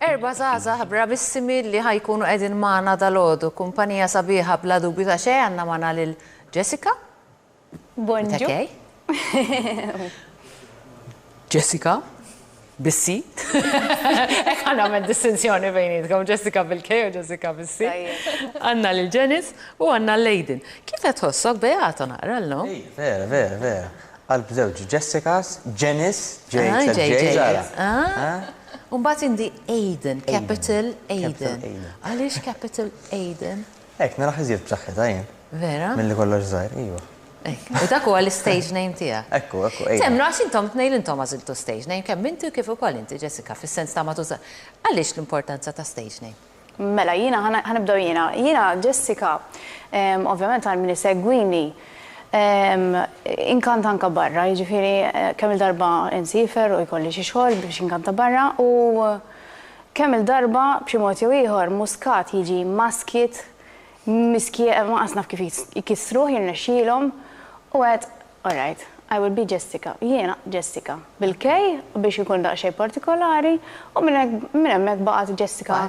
Erba' żgħażagħ bravissimi li ħajkunu qegħdin magħna dalodu. Kumpanija sabiħa bla dubju ta' xejn għandna magħna lil Jessica. Bonġu. Jessica, bissi. Ek għanna għamil distinzjoni bejnietkom, Jessica bil-K u Jessica bissi. Għanna l-Janice u għanna l-Aiden. Kif qed tħossok bejgħatu naqra l-lum? Vera. Qalb żewġ Jessicas, Janice, J. Umbat indi Aiden, capital Aiden. Għaliex capital Aiden? Ek, naraħ iżjed b'saħħitha jien. Vera? Milli kollox żgħir, iva. U dak huwa l-stage name tiegħek. Ekku, Aiden. Temnu għax intom tnejn intom għażiltu stage name kemm inti u kif ukoll inti Jessica fis-sens ta' ma tuża. Għaliex l-importanza ta' stage name? Mela, ħanibdew jiena. Jiena Jessica, ovvjament għal min isegwini, inkanta anka barra, jiġifieri kemm il-darba insifer u jkolli xi xogħol biex inkanta barra u kemm il-darba b'xi mod jew ieħor muskat jiġi maskit, ma naf kif jkissruh jirnexxielhom u għed, all right, I will be Jessica. Jiena Jessica. Bil-kej biex ikun daqsxejn partikolari u minn hemmhekk baqgħet Jessica.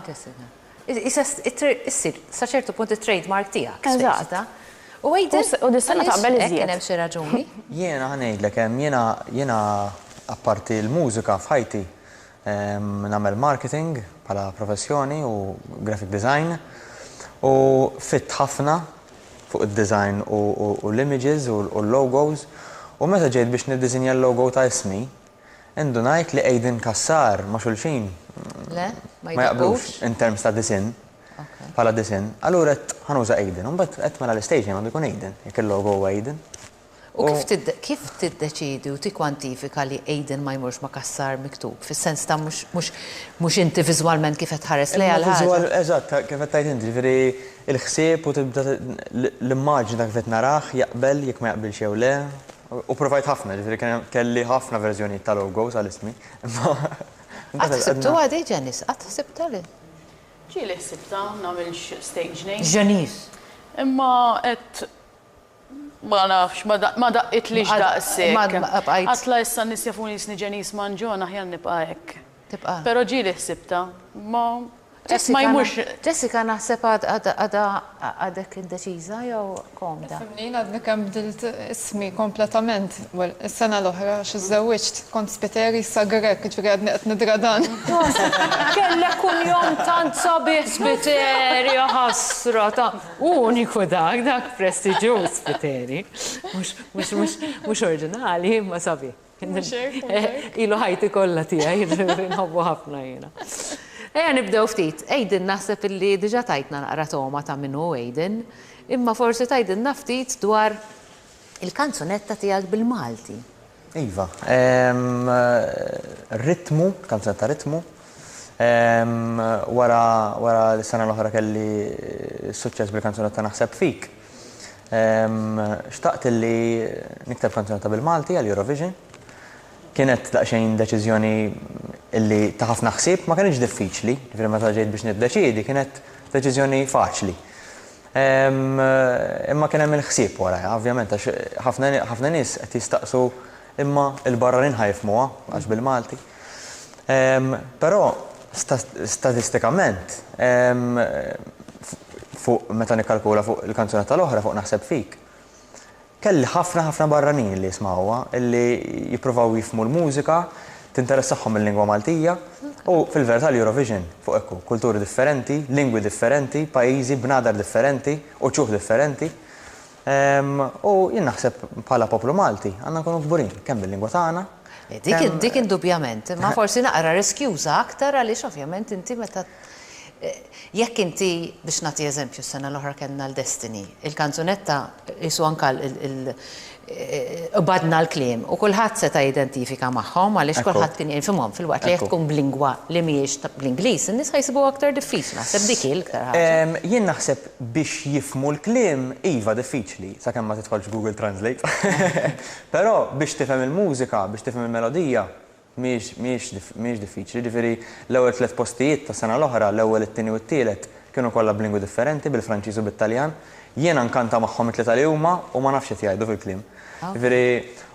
Issir sa ċertu punt it-trademark tiegħek. Eżatt. U Aiden, U dis-sena taqbel iżjed. Kien hemm xi raġuni? Jiena ħanejdlek hemm jiena apparti l-mużika f'ħajti nagħmel marketing bħala professjoni u graphic design u fit ħafna fuq id-design u l-images u l-logos u meta ġejt biex niddiżinja l-logo ta' ismi indunajt li Aiden Kassar ma' xulxin ma jaqblux in terms ta' disin. Pala disin, allura ħanuża Aiden, un bat mela l-stage għandu jkun Aiden, jekk il-logo huwa Aiden. U kif tiddeċidi u tikkwantifika li Aiden ma jmurx ma' Kassar miktub? Fis-sens ta' mhux inti viżwalment kif qed tħares lejha l-ħaġa. Eżatt, kif qed tgħid inti, ġifieri l-ħsieb u tibda l-immaġni ta' kif qed naraħ jaqbel jekk ma jaqbilx jew le. U provajt ħafna, ġifieri kelli ħafna verżjoni ta' logos għal-ismi. Qatt ħsibtu għadej Janice, qatt ħsibta li? ġieli ħsibta, nagħmilx stage name. Janice. Imma qed ma nafx, ma daqqitlix daqshekk. Għatla issa nies jafuni isni Janice Manġon aħjar nibqa' hekk. Tibqa'. Però ġieli ħsibta, ma jmurx. Jessica naħseb għadek indeċiża jew komda? Fimnin għadni kemm bdilt ismi kompletament. Is-sena l-oħra x'iżżewwiġt kont Spiteri sa Grek, ġifieri għadni qed nidradan. Kellek kull jum tant sabiħ Spiteri, ħasra ta' uniku dak prestiġjuż Spiteri. Mhux oriġinali, ma sabiħ. Ilu ħajti kollha tiegħi, nħobbu ħafna jiena. Ejja nibdew ftit. Aiden naħseb illi diġà tajtna naqra toma ta' minnu Aiden, imma forsi tajdilna ftit dwar il-kanzunetta tiegħek bil-Malti. Iva, ritmu, kanzunetta ritmu, wara l-sena l-oħra kelli suċċess bil-kanzunetta naħseb fik. Xtaqt illi nikteb kanzunetta bil-Malti għal-Eurovision. Kienet daqsxejn deċiżjoni illi ta' ħafna ħsieb ma kienx diffiċli, ġifieri meta ġejt biex niddeċiedi kienet deċiżjoni faċli. Imma kien hemm il-ħsieb warajha, ovvjament għax ħafna nies qed jistaqsu imma l-barranin ħajfmuha għax bil-Malti. Però statistikament fuq meta nikkalkula fuq il-kanzunetta l-oħra fuq naħseb fik. Kelli ħafna barranin li jismawha illi jippruvaw jifhmu l-mużika, tinteressaħħom il-lingwa Maltija u fil-verità l-Eurovision fuq ekku, kulturi differenti, lingwi differenti, pajjiżi b'nadar differenti, uċuħ differenti. U jien naħseb bħala poplu Malti għandna nkunu kburin kemm bil-lingwa tagħna. Dik indubjament, ma forsi naqra riskjuża aktar għaliex ovvjament inti meta jekk inti biex nagħti eżempju s-sena l-oħra kellna l-Destiny, il-kanzunetta isu anke badna l-kliem u kulħadd seta' jidentifika magħhom għaliex kulħadd kien jinfhimhom fil-waqt li jekk tkun b'lingwa li mhijiex bl-Ingliż, in-nies ħajsibu aktar diffiċli, naħseb dik l-iktar ħaġa. Jien naħseb biex jifhmu l-kliem iva diffiċli sakemm ma tidħolx Google Translate. Però biex tifhem il-mużika, biex tifhem il-melodija mhijiex diffiċli. Ġifieri l-ewwel 3 postijiet tas-sena l-oħra, l-ewwel, it-tieni u t-tielet kienu kollha b'lingwi differenti, bil-Franċiż u bit-Taljan. Jiena nkanta magħhom it-tlieta li huma u ma nafx qed jgħidu fil-kliem. Ġifieri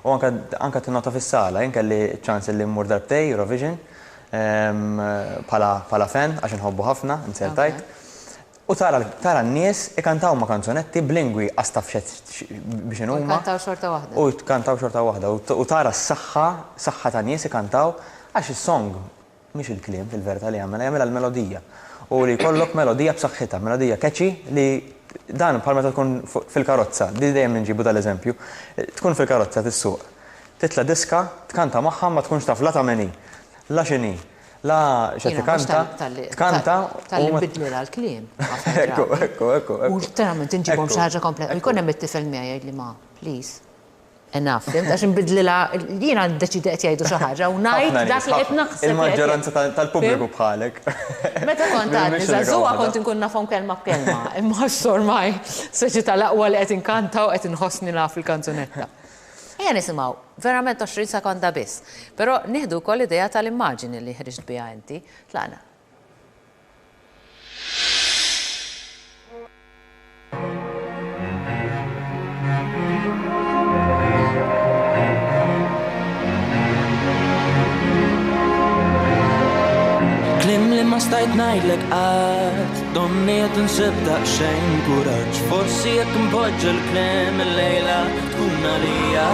u anke tinnota fis-sala, jien kelli ċans li mmur darbtej Eurovision pala fan, għax nħobbu ħafna, insertajt. U tara n-nies ikantaw ma' kanzonetti b'lingwi għastafxet biex inhuma. Kantaw xorta waħda. U kantaw xorta waħda. U tara s-saħħa ta' nies ikantaw għax is-song mhix il-kliem fil-verità li jagħmel l-melodija. U li jkollok melodija b'saħħitha, melodija catchy li dan bħal meta tkun fil-karozza, di dejjem nġibu dal-eżempju, tkun fil-karozza tissuq, titla diska, tkanta magħha ma tkunx taf la ta' meni, la xini, la xed tkanta tal-li bidlila l-kliem. Ekku. U terament inġibhom xi ħaġa kompleta. U jkun hemm it-tifel miegħi jgħidli ma, please. Enough, għax nbidlila, jiena deċidi qed jgħidu xi ħaġa u ngħid dak li qed naħseb. Il-maġġoranza tal-pubbliku bħalek. Meta kont għadni żagħżugħa kont inkun nafhom kelma b'kelma, imma s-sormaj speċi tal-aqwa li qed inkanta u qed inħossni naf il-kanzunetta. Ejja nisimgħu, verament 20 sekonda biss, però nieħdu wkoll idea tal-immaġini li ħriġt biha inti. Tlaqna. Klim li ma stajt ngħidlek qatt, domni qed insib daqsxejn kuraġġ, forsi jekk impoġġa l-kliem illejla tkun għalija.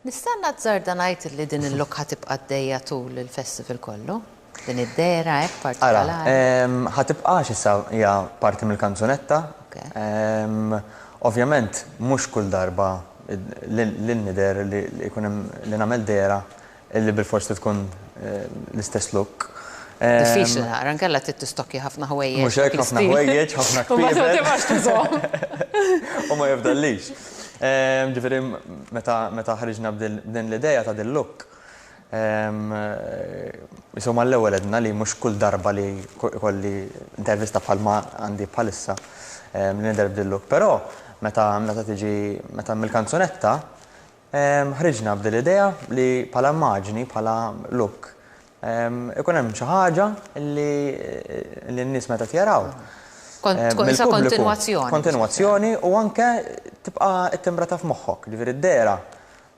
Nista' nazzarda ngħid li din il-lok ħatibqa' għaddejja tul il-festival kollu? Din id-dera hekk partikolari? Ħatibqa' issa hija parti mill-kanzunetta. Ovvjament mhux kull darba l-nider li jkun hemm li nagħmel dera illi bil-forsi tkun l-istess look. Diffiċli naqra, nkella tistokki ħafna ħwejjeġ. Mhux hekk ħafna ħwejjeġ, ħafna kbir. U ma tibax tużhom. U ma jifdallix. Ġifieri meta ħriġna b'din l-idea ta' din look, insomma l-ewwel edna li mhux kull darba li kolli intervista bħalma għandi bħalissa li nidher b'din look. Però meta mill-kanzunetta ħriġna b'din l-idea li bħala immaġni, bħala look, ikun hemm xi ħaġa li n-nies meta jaraw. Kontinwazzjoni. Kontinwazzjoni u anke tibqa' timbrata f'moħħok, ġifieri d-dera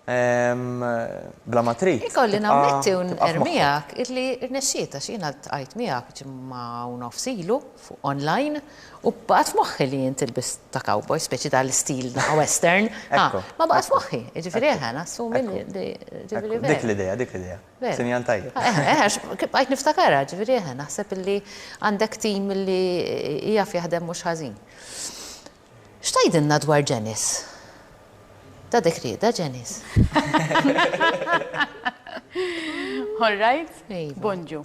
bla ma trid. Ikolli nammetti un ermijak illi rnexxieta x'jiena tqajt miegħek ġimma u nofsilu fuq online u baqgħet f'moħħi li jien tilbis ta' cowboy speċi tal-istil western. Ma baqgħet f'moħħi, jiġifieri ħana assumi li ġifieri dik l-idea. Sinjal tajjeb. Bqajt niftakarha, ġifieri naħseb illi għandek tim li jaf jaħdem mhux ħażin. X'tgħidilna dwar Janice? Ta' dik rieda, Janice. All right? Bonġu.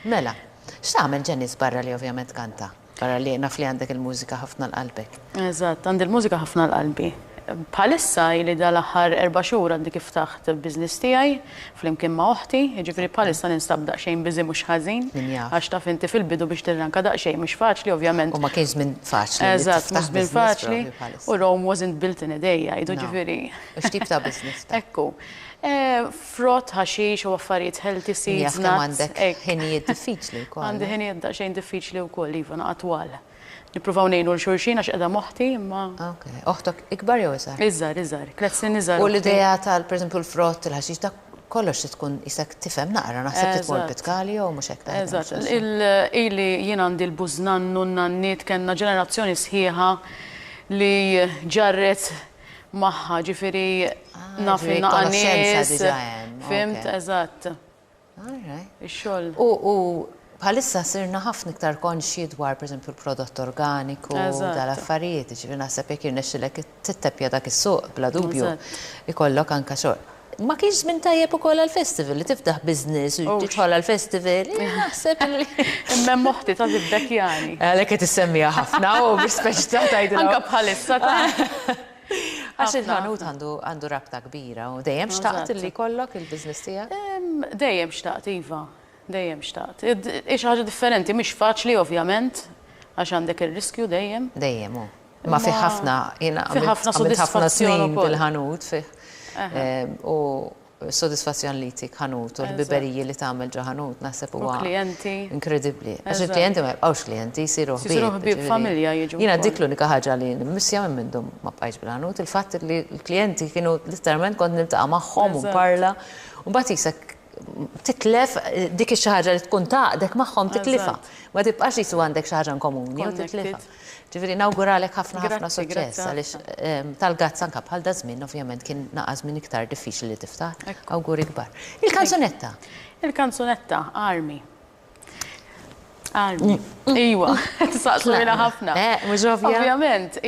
Mela, x'tagħmel Janice barra li ovvjament kanta? Barra li naf li għandek il-mużika ħafna l-qalbek. Eżatt, għandi il-mużika ħafna l-qalbi. Bħalissa li dal-aħħar 4 xhur għandi kif taħt il-business tiegħi flimkien ma' oħti, jiġifieri bħalissa ninstab daqsxejn biżi mhux ħażin. Għax taf inti fil-bidu biex tirranka daqsxejn mhux faċli ovvjament. U ma kienx minn faċli. Eżatt, mhux minn faċli. U Rome wasn't built in a day, jgħidu ġifieri. X'tip ta' business? Ekku. Frott, ħaxix u affarijiet healthy seeds. Għandek ħinijiet diffiċli wkoll. Għandi ħinijiet daqsxejn diffiċli wkoll iva attwal. Nippruvaw ngħinu l-xulxin għax qiegħda moħħti imma. Okay. Oħtok ikbar jew iżgħar? Iżgħar, tliet snin iżgħar. U l-idea pereżempju l-frott, il-ħaxix ta' kollox tkun isek tifhem naqra, naħseb tkun pitkali jew mhux hekk taħdem. Eżatt. Ili jien għandi l-bużnannu n-nanniet kellna ġenerazzjoni sħiħa li ġarret magħha ġifieri naf in-naqanies. Fimt, eżatt. Ix-xogħol. U bħalissa sirna ħafna iktar konxji dwar pereżempju l-prodott organiku dal-affarijiet, ġifieri naħseb jekk irnexxilek titteppja dak is-suq bla dubju ikollok anke xogħol. Ma kienx żmien tajjeb ukoll għall-festival li tiftaħ business u tidħol għall-festival, naħseb li. Imma moħħti ta' Bekkjani. Għalhekk qed issemmija ħafna u b'rispeċ ta' tgħidilha. Anke bħalissa ta' għax il-ħanut għandu rabta kbira u dejjem xtaqt li jkollok il-business tiegħek? Dejjem xtaqt iva. Dejjem xtaqt. Ix ħaġa differenti, mhix faċli ovvjament, għax għandek ir-riskju dejjem. Dejjem hu. Ma fi ħafna, jiena fi ħafna snin bil-ħanut fih. U sodisfazzjon li tik ħanut u l-biberiji li tagħmel ġo ħanut naħseb huwa klijenti. Inkredibbli. Għax il-klijenti ma jibqgħux klijenti, jsiru ħbieb familja jiġu. Jiena dik l-unika ħaġa li missja minn minnhom ma bqajx bil-ħanut, il-fatt li l-klijenti kienu literalment kont niltaqa' magħhom u parla u mbagħad isek titlef dik xi ħaġa li tkun taqdek magħhom titlifha. Ma tibqax jisu għandek xi ħaġa komuni u titlifha. Ġifieri nawguralek ħafna suċċess għaliex tal-gazz anke bħal da żmien ovvjament kien naqas minn iktar diffiċli li tiftaħ. Awguri kbar. Il-kanzunetta. Il-kanzunetta Army. Iwa, tisaqsu minha ħafna. Mhux ovvja. Ovvjament,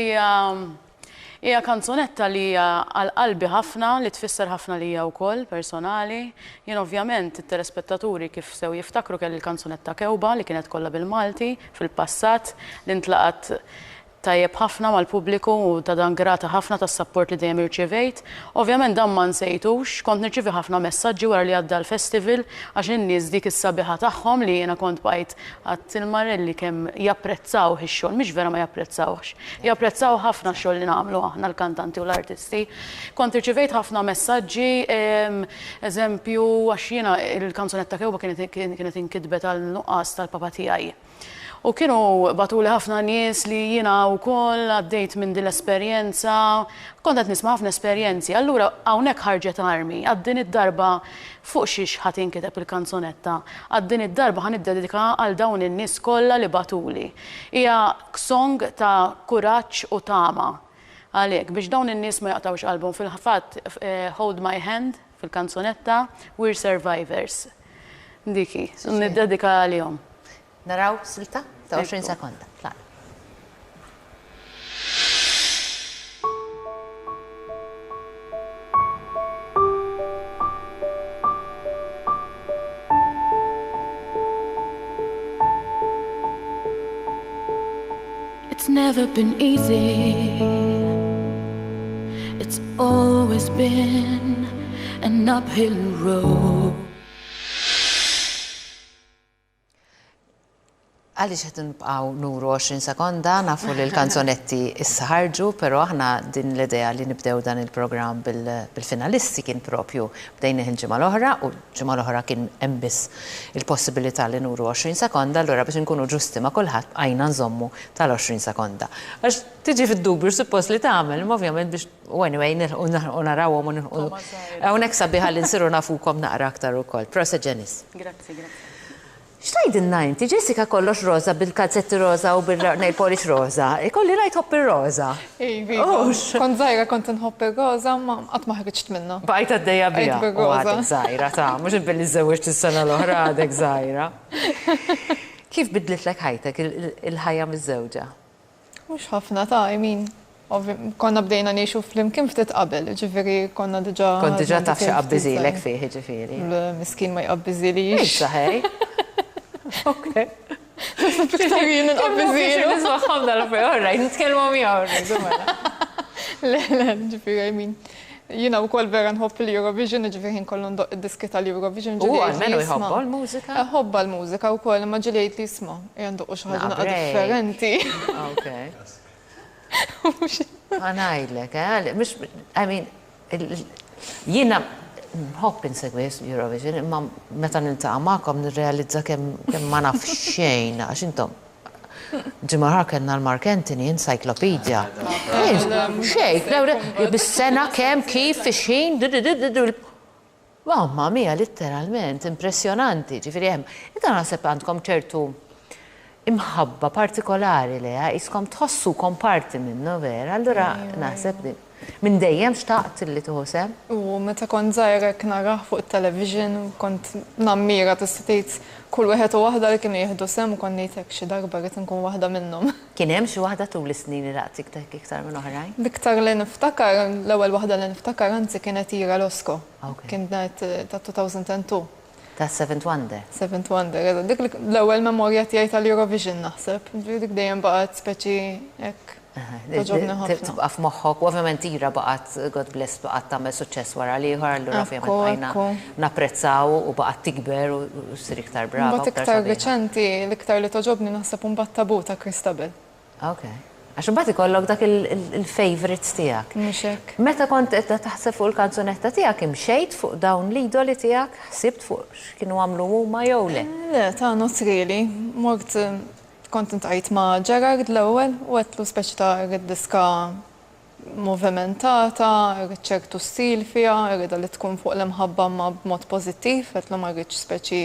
hija kanzunetta li hija għal-qalbi ħafna, li tfisser ħafna li hija wkoll personali. Jien ovvjament it-telespettaturi kif sew jiftakru kelli l-kanzunetta Kewba li kienet kollha bil-Malti fil-passat li ntlaqat tajjeb ħafna mal-pubbliku u ta' dan grata ħafna tas-sapport li dejjem irċivejt. Ovvjament dan ma nsejtux, kont nirċievi ħafna messaġġi wara li għadda l-festival għax in-nies dik is-sabiħa tagħhom li jiena kont bqajt għat-Tilmarelli kemm japprezzaw ix-xogħol, mhix vera ma japprezzawx. Japprezzaw ħafna x-xogħol li nagħmlu aħna l-kantanti u l-artisti. Kont irċivejt ħafna messaġġi, eżempju għax jiena il-kanzunetta Kewba kienet inkitbet għal nuqqas tal-papa tiegħi. U kienu batuli ħafna nies li jiena wkoll għaddejt minn din l-esperjenza, kont qed nisma' ħafna esperjenzi. Allura hawnhekk ħarġet Army, għaddin id-darba fuq xiex ħadd inkiteb il-kanzunetta, għaddin id-darba ħaniddedika għal dawn in-nies kollha li batuli. Hija song ta' kuraġġ u tama. Għalhekk biex dawn in-nies ma jaqtawx qalbhom fil-fatt Hold My Hand fil-kanzunetta We're Survivors. Diki, niddedika għalihom. Naraw silta ta' 20 sekonda. It's never been easy. It's always been an uphill road. Għaliex qed nibqgħu nuru 20 sekonda, nafu li l-kanzonetti issa ħarġu, però aħna din l-idea li nibdew dan il-programm bil-finalisti kien propju bdejnieh il-ġimgħa l-oħra u ġimgħa l-oħra kien hemm biss il-possibilità li nuru 20 sekonda, allura biex inkunu ġusti ma' kulħadd bqajna nżommu tal-20 sekonda. Għax tiġi fid-dubju suppost li tagħmel, ovvjament biex anyway u narawhom hawnhekk sabiħa li nsiru nafukom naqra aktar ukoll. Proset Ġenis. Grazzi. Xtajdinna inti, Jessica kollox roza bil-kazzetti roza u bil-nail polish roza. Ikolli rajt hoppi roza. Kont zaħira kont nħoppi roza, ma qatt ma ħriġt minna. Baqajt għaddejja bija. Għadek zaħira, ta' mux il-billi żewġt is-sena l-oħra għadek zaħira. Kif bidlitlek ħajtek il-ħajja miż-żewġa? Mux ħafna ta' konna bdejna niexu fl-imkien ftit qabel, ġifiri konna diġa. Kont diġa taf xi qabbizilek fih, ġifiri. Miskin ma jqabbizilix. Saħej. Ok. Fiktarin nqabbiżilu. Nismaħħom dal-fej, orrajt, nitkellmu miegħu. Le, ġifiri, jina u kol vera nħobb l-Eurovision, ġifiri kollu ndoq id-diski tal-Eurovision. U għalmenu jħobba l-mużika? Jħobba l-mużika u kol, ma ġilejt li jisma. Janduq u xaħġa naqa differenti. Ok. Għanajdlek, jina nħobb insegwi Eurovision, imma meta nintaqa' magħkom nirrealizza kemm ma naf xejn għax intom ġimgħa kellna l-Mark Anthony encyclopedia. Xejn, bis-sena kemm kif fix-ħin. Mamma mia, letteralment impressjonanti, ġifieri hemm. Inta naħseb għandkom ċertu imħabba partikolari li jiskom tħossukom parti minnu vera, allura naħseb li minn dejjem xtaqt li tuħu sem? U meta kont żgħira naraħ fuq it-television, kont nammira tista' tgħid kull wieħed u waħda li kienu jieħdu sem u kont ngħidlek xi darba rid inkun waħda minnhom. Kien hemm xi waħda tul is-snin li laqtik iktar minn oħrajn? L-iktar li niftakar, l-ewwel waħda li niftakar anzi kienet Ira Losko. Kienet ta' 2002. Ta' Seventh Wonder. Seventh Wonder. Dik l-ewwel memorja tiegħi tal-Eurovision naħseb. Dik dejjem baqgħet speċi hekk. Tibqa' f'moħħok, u ovvjament Ira baqgħet God bless baqgħet tagħmel suċċess wara l-ieħor, allura ovvjament bqajna napprezzaw u baqgħet tikber u ssir iktar brava. Mbagħad iktar reċenti, l-iktar li toġobni naħseb imbagħad Tabu ta' Christabel. Ok. Għax imbagħad ikollok dak il-favorites tiegħek. Mhux hekk. Meta kont qed taħseb fuq il-kanzunetta tiegħek imxejt fuq dawn l-idoli tiegħek, ħsibt fuq x'kienu għamlu huma jew le? Le, not really. Mort kont intajt ma' Gerard l-ewwel u għetlu speċi ta' diska movimentata, irrid ċertu stil fiha, irrid li tkun fuq l-imħabba ma' b'mod pożittiv, għetlu ma rridx speċi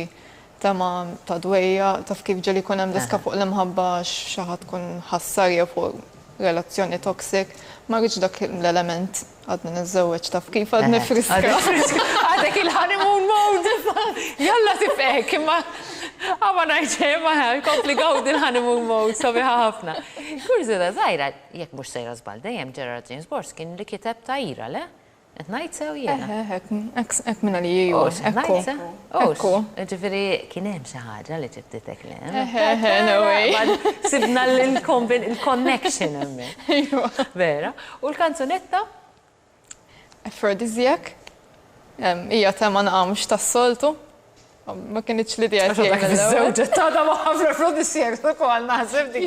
tema ta' dwejja, taf kif ġeli kun hemm diska fuq l-imħabba xi ħadd tkun ħassarja fuq relazzjoni toxic, ma rridx dak l-element għadni niżżewweġ taf kif għadni friska. Għadek il-honeymoon mode. Jalla tifek, imma għama najċe, ma kompli għawd il-honeymoon mode, sabiħa ħafna. Kurzida, zaħira, jek mux sejra zbal, dejjem Gerard James Bors kien li kiteb ta' ira, le? Et najt sew jena. Ek minna li jiju. Ekku. Ġifiri, kien hemm xi ħaġa li ġibtitek le. No way. Sibna il-connection hemmhekk. Vera. U l-kanzunetta? Aphrodisiac. Hija tema naqamx tas-soltu. Ma kienx li dijaj Żewġa ta' da maħafra Aphrodisiac ukoll naħseb dik.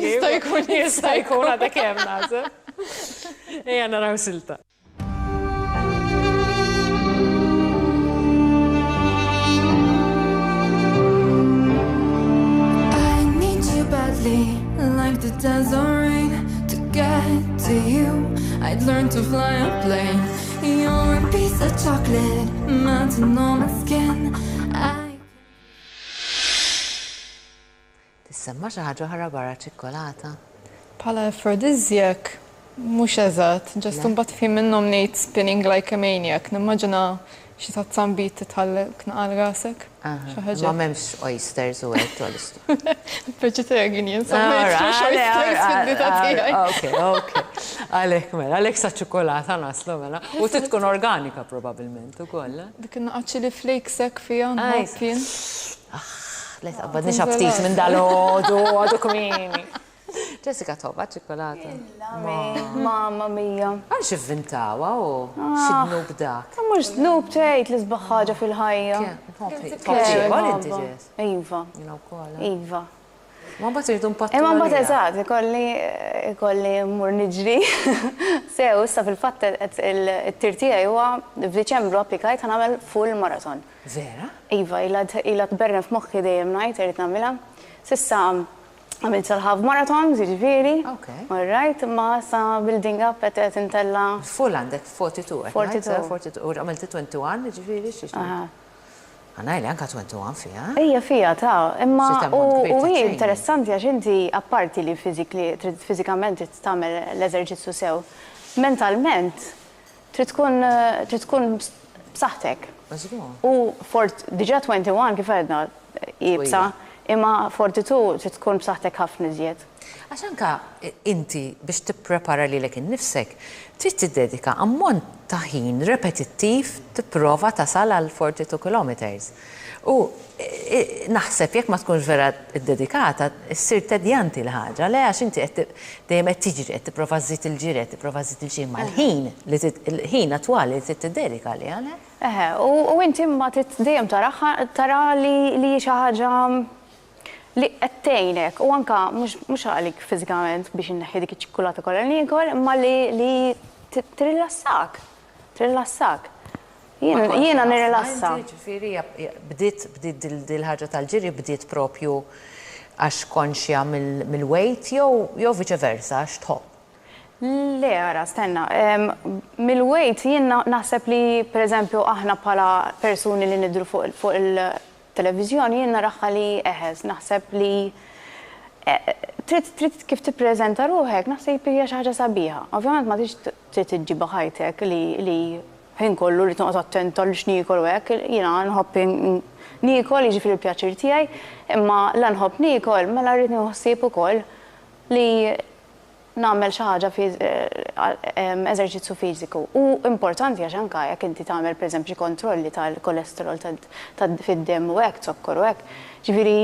Jista' jkun għadek hemm naħseb. Ejja naraw silta. Like the desert rain, to get to you I'd learn to fly a plane. You're a piece of chocolate, melting on my skin. Tissemma xi ħaġa oħra barra ċikkolata. Bħala aphrodisiac, mhux eżatt, ġast imbagħad fi minnhom ngħid spinning like a maniac, nimmaġina xi ta' tzambit titħallek naqal rasek. Ma m'hemmx oysters u hekk tolistu. Vegetarian, so m'hemmx oysters fid-dita tiegħi. Ok. Għalhekk mela, għalhekk sa ċokolata naslu mela. U tkun organika probabbilment ukoll. Dik innaqa' chili flakes hekk fiha nħobbin. Le taqbad nix aptit minn dal-ħodu, għadu kmini. Jessica tobba ċokolata. Mamma mia. Għan xivvintawa u xidnu b'dak. Mux dnub tejt li sbaħ ħaġa fil-ħajja. Tħobċiqol inti ġes. Iva. Iva. Ma bat irridu mpattu. Ma bat eżat, ikolli mur niġri. Sew, issa fil-fatt il-tirtija huwa f'Diċembru applikajt ħanamel full marathon. Vera? Iva, ila tberna f'moħħi dejjem ngħid irid nagħmilha. Sissa għamilt sal-half marathon, ġifieri. All right, ma sa building up qed intella. Full għandek 42. 42. U għamilt 21, ġifieri xiex. Għanajli anka 21 fija. Ija fija, ta' imma u interessanti għax inti apparti li fizikament trid tagħmel l-eżerċizzju sew, mentalment trid tkun b'saħħtek. U diġà 21 kif għedna jibsa, imma 42 trid tkun b'saħħtek ħafna iżjed. Għax anka inti biex tipprepara lilek innifsek, trid tiddedika ammont ta' ħin repetittiv tipprova tasal għal 42 kilometers. U naħseb jekk ma tkunx vera ddedikata, issir tedjanti l-ħaġa, le għax inti dejjem qed tiġri qed tipprova żżid il-ġiri, qed tipprova żżid il-ġiri mal-ħin il-ħin attwali li trid tiddedika li għale. U inti ma trid dejjem tara li xi ħaġa li għettejnek, u anka mux għalik fizikament biex inneħi dik iċ-ċikkulata kollha li jkun, imma li trillassak. Jiena nirrilassa. Ġifieri bdiet dil-ħaġa tal-ġiri bdiet propju għax konxja mill-weight jew viċeversa għax tħobb. Le, għara, stenna. Mill-weight jien naħseb li, per eżempju, aħna bħala persuni li nidru fuq il-televizjoni, jien naraħħa li eħes, naħseb li trid kif tippreżenta ruħek, naħseb hija xi ħaġa sabiħa. Ovvjament ma trid tiġġiba ħajtek li ħin kollu li tonqgħod attent għal x'niekol u hekk, jiena nħobb niekol jiġifieri l-pjaċir tiegħi, imma la nħobb niekol mela rrid nieħossib ukoll li nagħmel xi ħaġa eżerċizzju fiżiku. U importanti għax anke jekk inti tagħmel pereżempju kontrolli tal-kolesterol fid-demm u hekk, zokkor u hekk. Ġifieri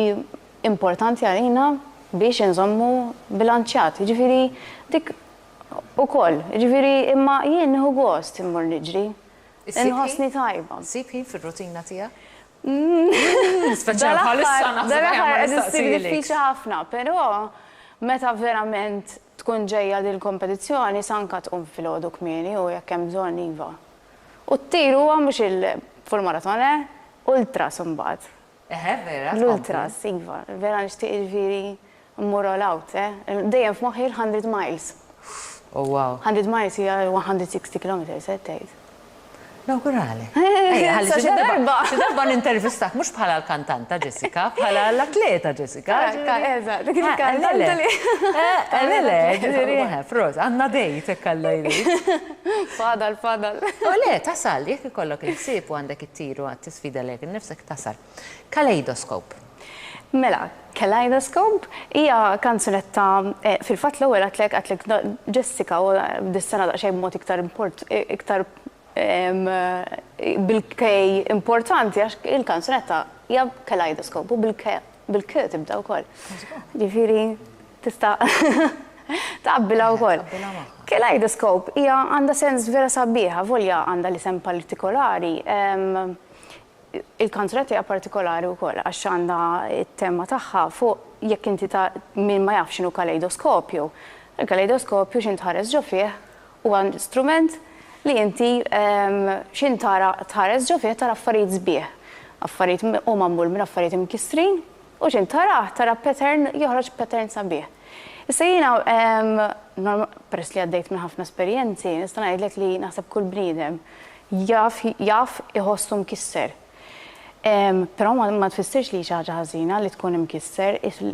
importanti għalina biex inżommu bilanċjat. Ġifieri dik ukoll, ġifieri imma jien nieħu gost immur niġri. Inħossni tajba. Sib ħin fir-rutina tiegħek? Speċjal bħalissa naħseb diffiċli ħafna, però meta verament tkun ġejja din il-kompetizzjoni sanka tqum fil-għodu kmieni u jekk hemm bżonn iva. U t-tiru huwa mhux il-full-maratone, ultras imbagħad. Vera. L-ultras, iva. Vera nixtieq jiġifieri mmur all out, Dejjem f'moħħi l-100 miles. Oh, wow. 100 miles hija 160 km, se tgħid. Nawgurali. Sa xi darba. Xi darba nintervistak mhux bħala l-kantanta Jessica, bħala l-atleta Jessica. Eżatt, dik il-kantanta li. Froz, għandna dejt hekk alla jrid. Fadal. U le, tasal, jekk ikollok il-sib u għandek it-tiru għad tisfida lek innifsek tasal. Kaleidoskop. Mela, Kaleidoscope hija kanzunetta fil-fatt l-ewwel għatlek Jessica u dis-sena daqsxejn b'mod iktar bil-kej importanti għax il-kanzunetta hija Kaleidoscope u bil-k tibda wkoll. Ġifieri tista' taqbilha wkoll. Kaleidoscope hija għandha sens vera sabiħa, volja għandha l-isem partikolari. Il-kanzunetta hija partikolari wkoll għax għandha t-tema tagħha fuq jekk inti min ma jafx x'inhu kaleidoskopju. Il-kaleidoskopju x'int ħares ġo fih huwa strument li inti x'in tħares ġo fih tara affarijiet sbieħ. Affarijiet huma mmur minn affarijiet imkissrin u x'in tara pattern joħroġ pattern sabiħ. Issa jiena peress li għaddejt minn ħafna esperjenzi, nista' ngħidlek li naħseb kull bniedem jaf iħossu mkisser. Però ma tfissirx li xi ħaġa ħażina li tkun imkisser,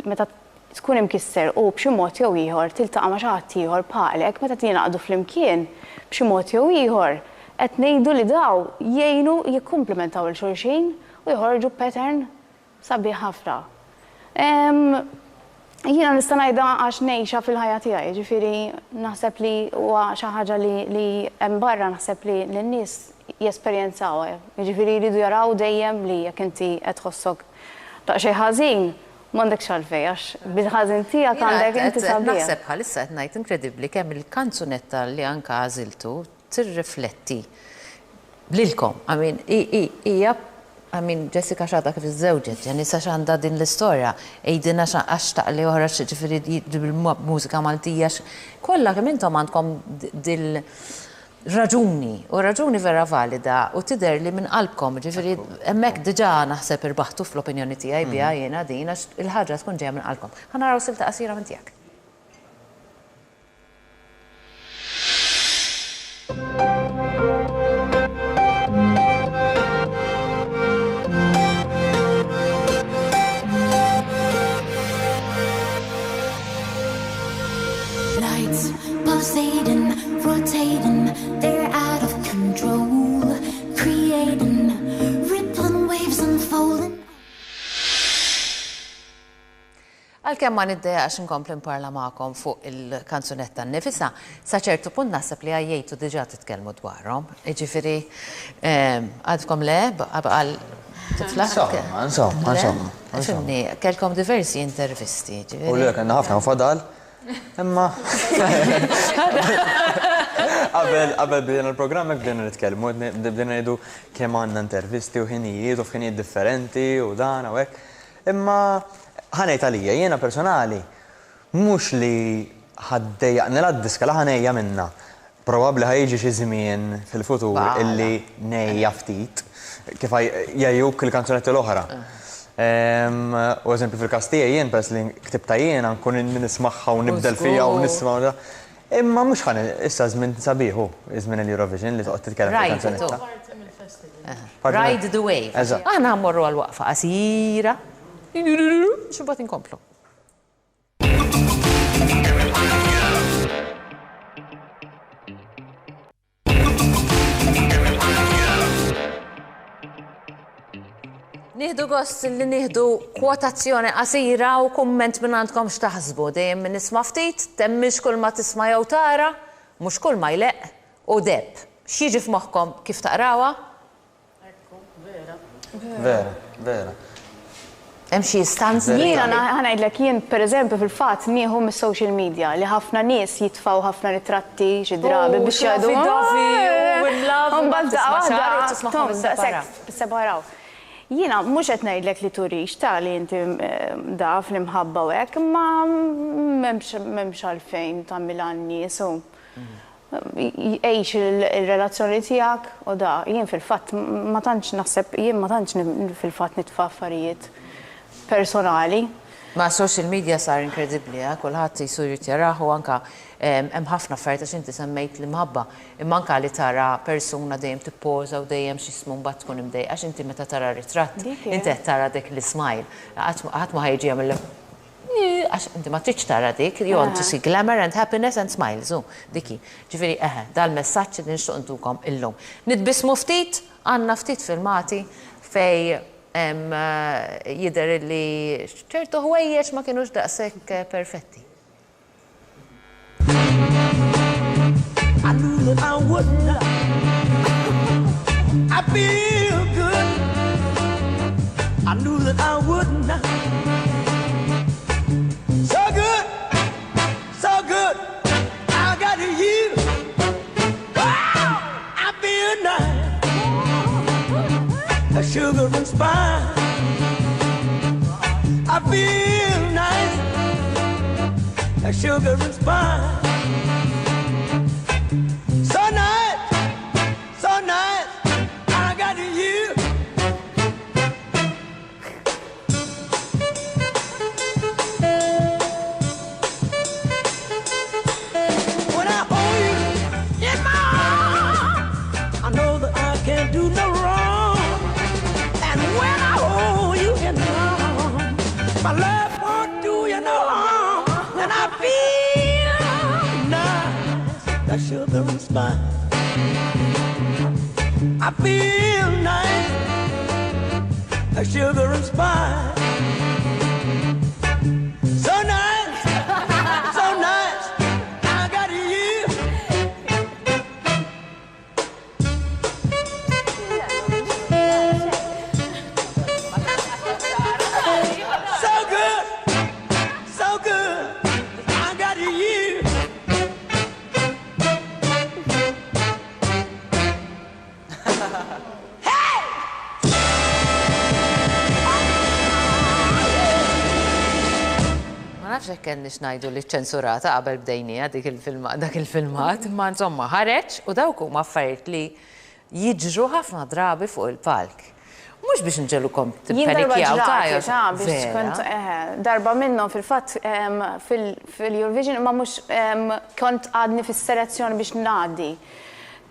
meta tkun imkisser u b'xi mod jew ieħor tiltaqa' ma' xi ħadd ieħor bħalek meta tingħaqdu flimkien b'xi mod jew ieħor qed ngħidu li daw jgħinu jikkumplementaw il xulxin u joħorġu pattern sabiħ ħafna. Jiena nista' ngħidha għax ngħixha fil-ħajja tiegħi, ġifieri naħseb li huwa xi ħaġa li hemm barra naħseb li n-nies jesperjenzawha. Jiġifieri jridu jaraw dejjem li jekk inti qed tħossok daqsxejn ħażin m'għandekx għalfejn għax bil-ħażin tiegħek għandek inti sabiħ. Naħseb bħalissa qed ngħid inkredibbli kemm il-kanzunetta li anke għażiltu tirrifletti lilkom. Hija Jessica xada kif iż-żewġet, Janissa x'għandha din l-istorja, ejdina għax taqli oħra ġifieri bil-mużika Maltija kollha kemm intom għandkom raġuni u raġuni vera valida u tidher li minn qalbkom, ġifieri hemmhekk diġà naħseb irbaħtu fl-opinjoni tiegħi biha jiena din għax il-ħaġa tkun ġejja minn qalbkom. Ħanaraw silta qasira minn tiegħek. Pulsating, rotating, they're out of control, creating rippling waves unfolding. Għalkemm ma niddejaqx inkompli nparla magħkom fuq il-kanzunetta nnifisha, sa ċertu punt naħseb li għajjejtu diġà titkellmu dwarhom. Jiġifieri għadkom le baqal titla'. Insomma. X'inhi kellkom diversi intervisti. U li kellna ħafna fadal. Imma qabel bdejna l-programm bdejna nitkellmu, bdejna ngħidu kemm għandna intervisti u ħinijiet u f'ħinijiet differenti u dan u hekk. Imma ħanejt għalija jiena personali mhux li ħaddejjaqni l-diska la ħanejja minnha. Probabbli ħajġi xi żmien fil-futur illi nejja ftit kif jgħajjuk il-kanzunetti l-oħra. U eżempju fil-Kastija jien pers li ktibta jiena nkun nismaħħa u nibdel fija u nisma' imma mhux ħan issa żmien sabiħu żmien l-Eurovision li toqgħod titkellem fil-kanzunetta. Ride the wave. Aħna mmorru għal waqfa qasira. Xubgħod inkomplu. Nieħdu gost li nieħdu kwotazzjoni qasira u kumment minn għandkom x'taħsbu. Dejjem minn nisma' ftit, temmix kull ma tisma' jew tara, mhux kull ma jleq u deb. X'jiġi f'moħħkom kif taqrawha? Vera. Hemm xi istanzi. Jiena ħanajdlek jien pereżempju fil-fatt nieħu mis-social media li ħafna nies jitfgħu ħafna ritratti xi drabi biex jgħidu separaw. Jiena mhux qed ngħidlek li turix ta' li inti da fl-imħabba u hekk, imma m'hemmx għalfejn tagħmilha n-nies u jgħix il-relazzjoni tiegħek u da jien fil-fatt ma tantx naħseb jien ma tantx fil-fatt nitfa' affarijiet personali. Ma' social media sar inkredibbli, kulħadd jsur jaraħ u anke hemm ħafna affarijiet għax inti semmejt l-imħabba, imma anke li tara persuna dejjem tippoża u dejjem x'ismu mbagħad tkun imdejqa għax inti meta tara ritratt, inti qed tara dik l-ismile. Ħadd ma ħejġi jagħmel għax inti ma tridx tara dik, you want to see glamour and happiness and smiles, diki. Ġifieri dal-messaġġ li nixtieq intukom illum. Nitbismu ftit, għandna ftit filmati fej jidher li ċertu ħwejjeġ ma kienux daqshekk perfetti. I knew that I would not. I feel good. I knew that I would not. So good, so good. I got you. Wow, I feel nice. A sugar and spice. I feel nice. A sugar and spice. My love won't do you no harm, and I feel nice, that sugar and spice. I feel nice, that sugar and spice. So nice, so nice, I got you. Nafx kenniex ngħidu li ċensurata qabel bdejnija dak il-filmat, imma insomma ħareġ u dawk huma affarijiet li jiġru ħafna drabi fuq il-palk. Mhux biex nġelukom tippenikjaw darba minnhom fil-fatt fil-Eurovision ma mhux kont għadni fis-selezzjoni biex ngħaddi.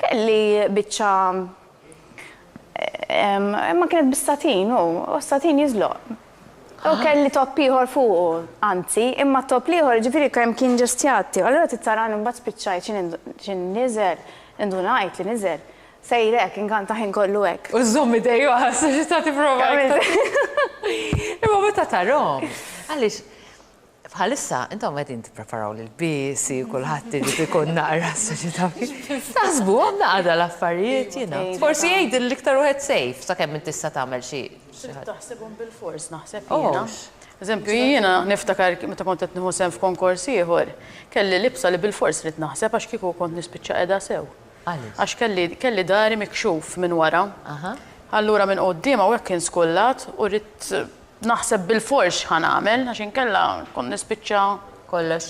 Kelli biċċa ma kienet bis-satin u s-satin jiżloq. U kelli topp ieħor fuq, anzi, imma topp ieħor ġifieri kemm kien ġestjati. Allura tittarani mbagħad spiċċajt x'in niżel, indunajt li niżel. Sejrek, inkanta ħin kollu hekk. U żommi dejju ħassa xi tagħti prova. Imma meta tarhom. Għaliex bħalissa intom qegħdin tippreparaw lill-biesi u kulħadd irid ikun naqra s-soċjetà. Taħsbuhom naqra l-affarijiet jiena. Forsi jgħidil l-iktar wieħed safe sakemm inti tista' tagħmel xi. Taħsibhom bil-fors naħseb jiena. Eżempju, jiena niftakar meta kont qed nieħu sehem f'konkors ieħor, kelli libsa li bil-fors rid naħseb għax kieku kont nispiċċa qiegħda sew. Għax kelli dari mikxuf minn wara. Allura minn qudiem hawnhekk kien skullat u rrid naħseb bil-fors ħanamel għax inkella kont nispiċċa kollox.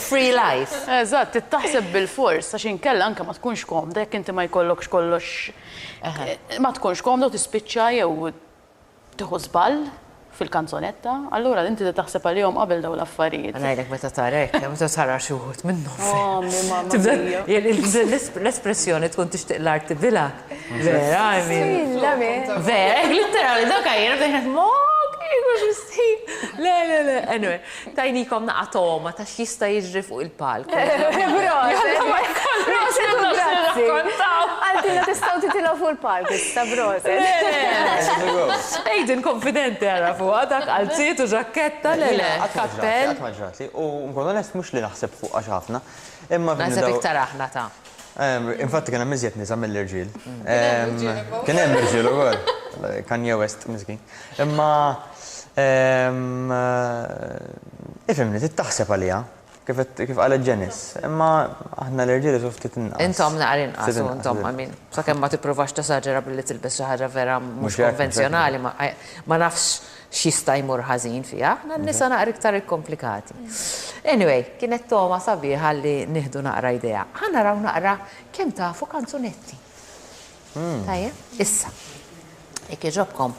Free life. Eżatt, tittaħseb bil-fors għax inkella anke ma tkunx komda jekk inti ma jkollokx kollox ma tkunx komda u tispiċċa jew tieħu żball fil-kanzonetta, allura inti taħseb għalihom qabel dawn l-affarijiet. Ngħidlek meta tarek, meta tara xi wħud minnhom. L-espressjoni tkun tixtieq l-art tibilha. Vera, vera, literali dawk jiena bdejna le. Anyway, tajnikom naqatoma ta' x'jista' jiġri fuq il-palk. Għaltina tistgħu titilgħu fuq il-palk issa proset. Ejden konfidenti għara fuq, dak qalziet u ġakketta, kappell. U nkun onest mhux li naħseb fuq għax ħafna. Naħseb iktar aħna ta'. Infatti kien hemm iżjed nisa mill-irġiel. Kien hemm irġiel ukoll. Kanye West miskin. Imma ifhimni taħseb għaliha. kif qalet Ġenis, imma aħna l-irġieli su ftit inqas. Intom naqra inqas, intom għamin. Sakemm ma tippruvax tasaġġera billi tilbes xi ħaġa vera mhux konvenzjonali, ma nafx x'jista' jmur ħażin fiha, aħna n-nisa naqra iktar ikkomplikati. Anyway, kienet toma sabiħa li nieħdu naqra idea. Ħanaraw naqra kemm tafu kanzunetti. Tajjeb, issa. Jekk iġobkom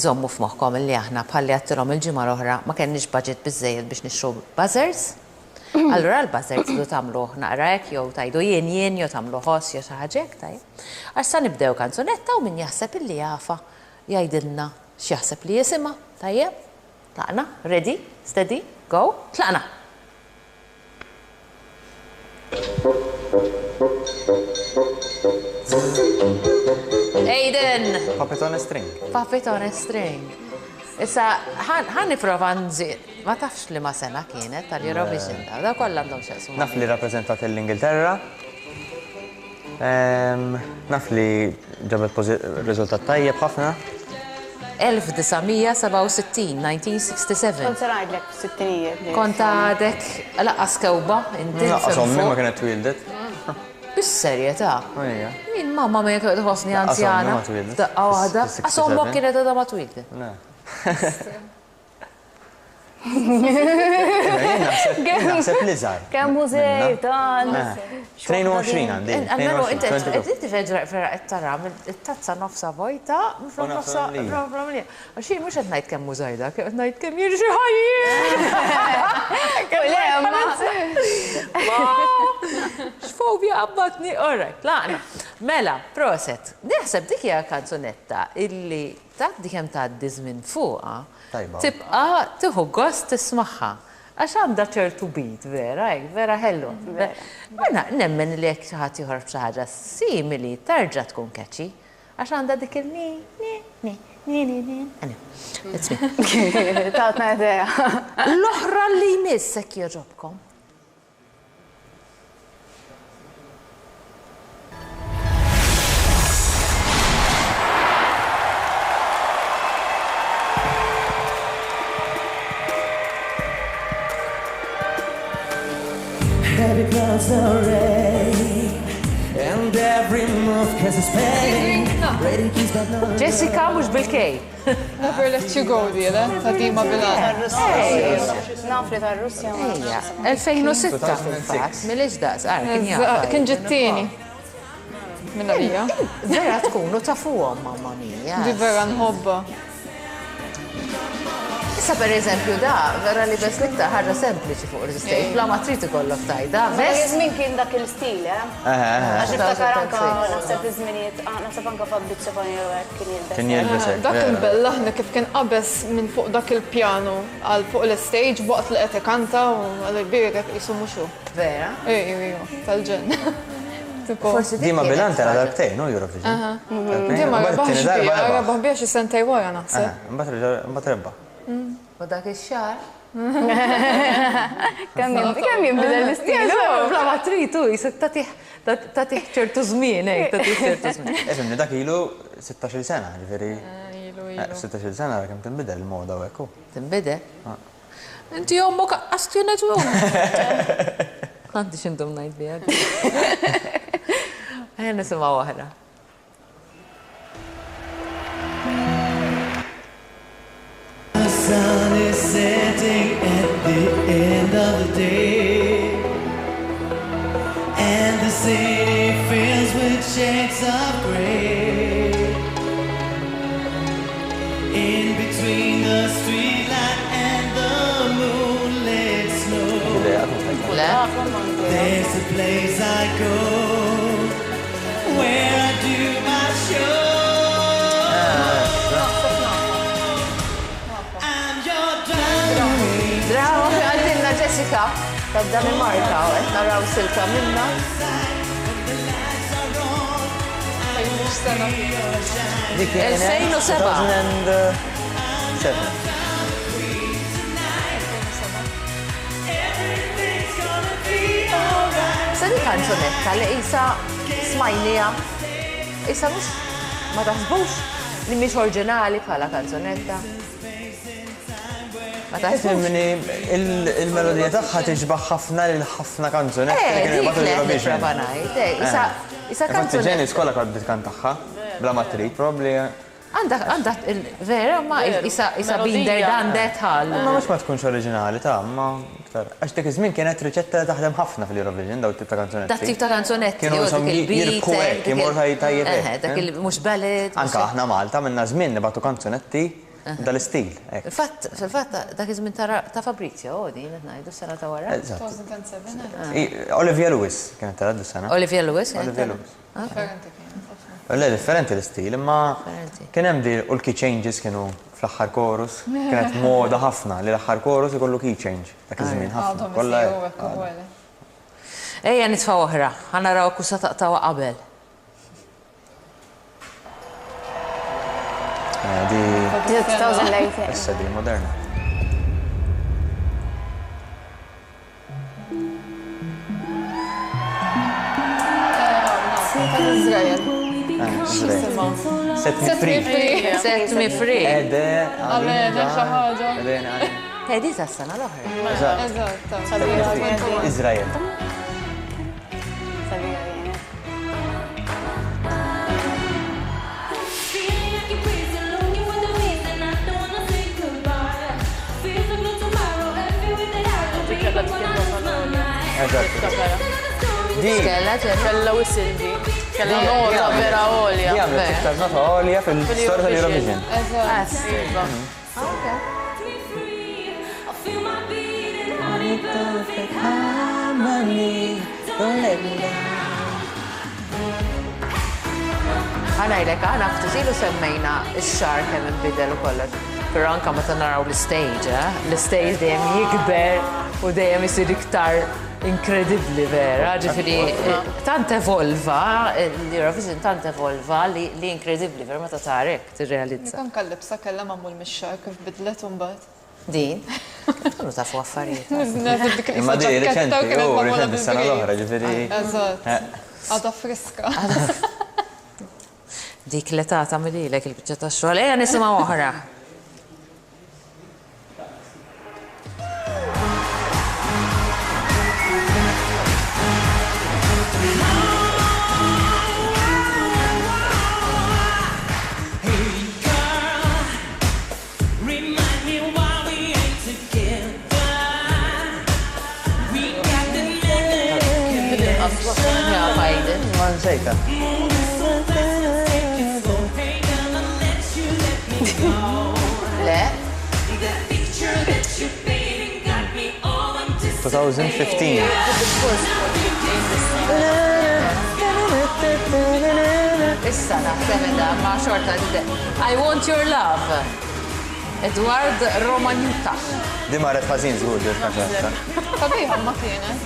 żommu f'moħħkom li aħna bħalli għattilhom il-ġimgħa l-oħra ma kenniex budget biżżejjed biex nixtru buzzers. Allura l-buzzers du tagħmluh naqra hekk jew tajdu jien jew tagħmlu ħoss jew xi ħaġa hekk tajjeb. Għax sa nibdew kanzunetta u min jaħseb illi jafa jgħidilna x'jaħseb li jisimha, tajjeb? Tlaqna, ready, steady, go, tlaqna. Aiden! Puppet on a string. Puppet on a string. Issa, ħan niprofa nżid, ma tafx li ma sena kienet tal-Eurovision, da kollha għandhom x'jaqsmu. Naf li rappreżentat l-Ingilterra. Naf li ġabet riżultat tajjeb ħafna. 1967, 1967. Kont se ngħidlek f'60ijiet. Kont għadek laqqas kewba, inti. Laqqas ommi ma kienet twildet. Bis-serjetà. Min mamma ma jekk tħossni anzjana. Daqqa waħda. Għas ommok kienet għadha ma twildet. Naħseb li żgħar. Kemm mużej tal. 22 għandi. Inti vera qed tara it-tazza nofsa vojta, nofsa mlija. Għaxi mhux qed ngħid kemm mużajda, qed ngħid kemm jirġi ħajjin. X'fobja qabbatni, orrejt, laqna. Mela, proset. Naħseb dik hija kanzunetta illi tgħaddi kemm tgħaddi żmien fuqha. Tibqa' tieħu gost tismaħħa. Għax għandha ċertu beat, vera ħellu. Għana nemmen li jekk xi ħadd joħroġ xi ħaġa simili terġa' tkun catchy. Għax għandha dik il-ni. It's me. Tatna idea. L-oħra li jmiss hekk jogħġobkom. Heavy clouds of rain, and every move causes pain. Ready keys but no. Jessica mhux bil-kej. Never let you go dile, ta' Dima Bilan. Nafri tar-Russja. 2006 fil-fatt, miliex daqs, kien jafa. Kien ġittini. Minna lija. Vera tkunu tafuhom, mamma mia. Di vera nħobba. Issa per eżempju da, vera li bes liktar ħaġa sempliċi fuq il-stage, bla ma trid ikollok tajda. Żmien kien dak il-stil, Għax iftakar anka naħseb iż-żminijiet, naħseb anka Fabrizio Paniero kien jilbes. Dak imbellaħna kif kien qabes minn fuq dak il-pjanu għal fuq l-stage waqt li qed ikanta u għal-birek qisu muxu. Vera? Ejju, tal-ġen. Dima Bilan tara darbtejn, no Eurovision. Dima rebaħ biex xi sentej wara naħseb. Mbagħad rebba. U dak ix-xahar? Kemm jinbidel l-istil. Bla ma tritu, jisek tagħtih ċertu żmien, tagħtih ċertu żmien. Efemni dak ilu 16 sena, ġifieri. 16 sena kemm tinbidel il-moda u hekk. Tinbidel? Inti ommok qaqqas kienet u Għandi x'intom ngħid biha. Ejja nisimgħu waħda. The sun is setting at the end of the day, and the city fills with shades of gray. In between the streetlight and the moonlit snow, there's a place I go where I do my show. Draw, għandilna Jessica, ta' Danimarka, u qed naraw silta minna. 2007. Sa di kanzunetta li isa smajnija, isa mux ma taħsbux li mhix oriġinali bħala kanzunetta. Fimni, il-melodija tagħha tiġbaħ ħafna lil ħafna kanzunetti li kienu jibgħatu l-Eurovision. Isa Ġeni kanzunetti. skola kont bitkan tagħha, bla ma trid, probabli. Għandha vera, ma isa binder dandet ħal. Ma mhux ma tkunx oriġinali ta' ma għax dik iż-żmien kienet riċetta li taħdem ħafna fil-Eurovision daw tip ta' kanzunetti. Dat tip ta' kanzunetti. Kienu jisom jirbħu hekk, imur tajjeb hekk. Dak il-mux ballet. Anka aħna Malta minna żmien nibgħatu kanzunetti dal-istil. Fil-fatt, dak iż-żmien ta' Fabrizio, din qed ngħidu s-sena ta' wara. 2007. Olivia Lewis kienet tara d-sena. Olivia Lewis. Olivia Lewis. Differenti kienet. Le, differenti l-istil, imma kien hemm di u l-key changes kienu fl-aħħar chorus, kienet moda ħafna li l-aħħar chorus ikollu key change. Dak iż-żmien ħafna. Kollha Ejja nitfa' oħra, ħanaraw kussa taqtawa qabel. Di 2008. issa di moderna. Izrael. Set me free. Set me free. Għalena xaħġa. Di ta' s-sena l-oħra. Eżatt. Izrael. Kella whistle di. Kella nota vera olja. Di għamlet iktar nota olja fil-storja tal-Eurovision. Għanajlek, għana ftisilu semmejna il-xar kemm imbidel u kollox. Pero anka ma naraw l-stage, l-stage dejjem jikber u dejjem jisir iktar inkredibli vera, ġifiri, tant evolva, l-Eurovision tant evolva li inkredibli vera ma ta' tarek, t-realizza. Kan kallibsa kella mammul mis-xar kif bidlet un-bat. Din? Kunu ta' fu affarijiet. Imma di reċenti, reċenti s-sena l-oħra, ġifiri. Eżatt. Għada friska. Dik l-età ta' mililek il-bicċa ta' xogħol. Ejja nisimgħu oħra. Ma nsejta. Le? 2015. Issa naħseb da ma xorta I Want Your Love. Edward Romagnuta. Di marret ħażin żgur di l-kanċetta. Tabiħa ma kienet.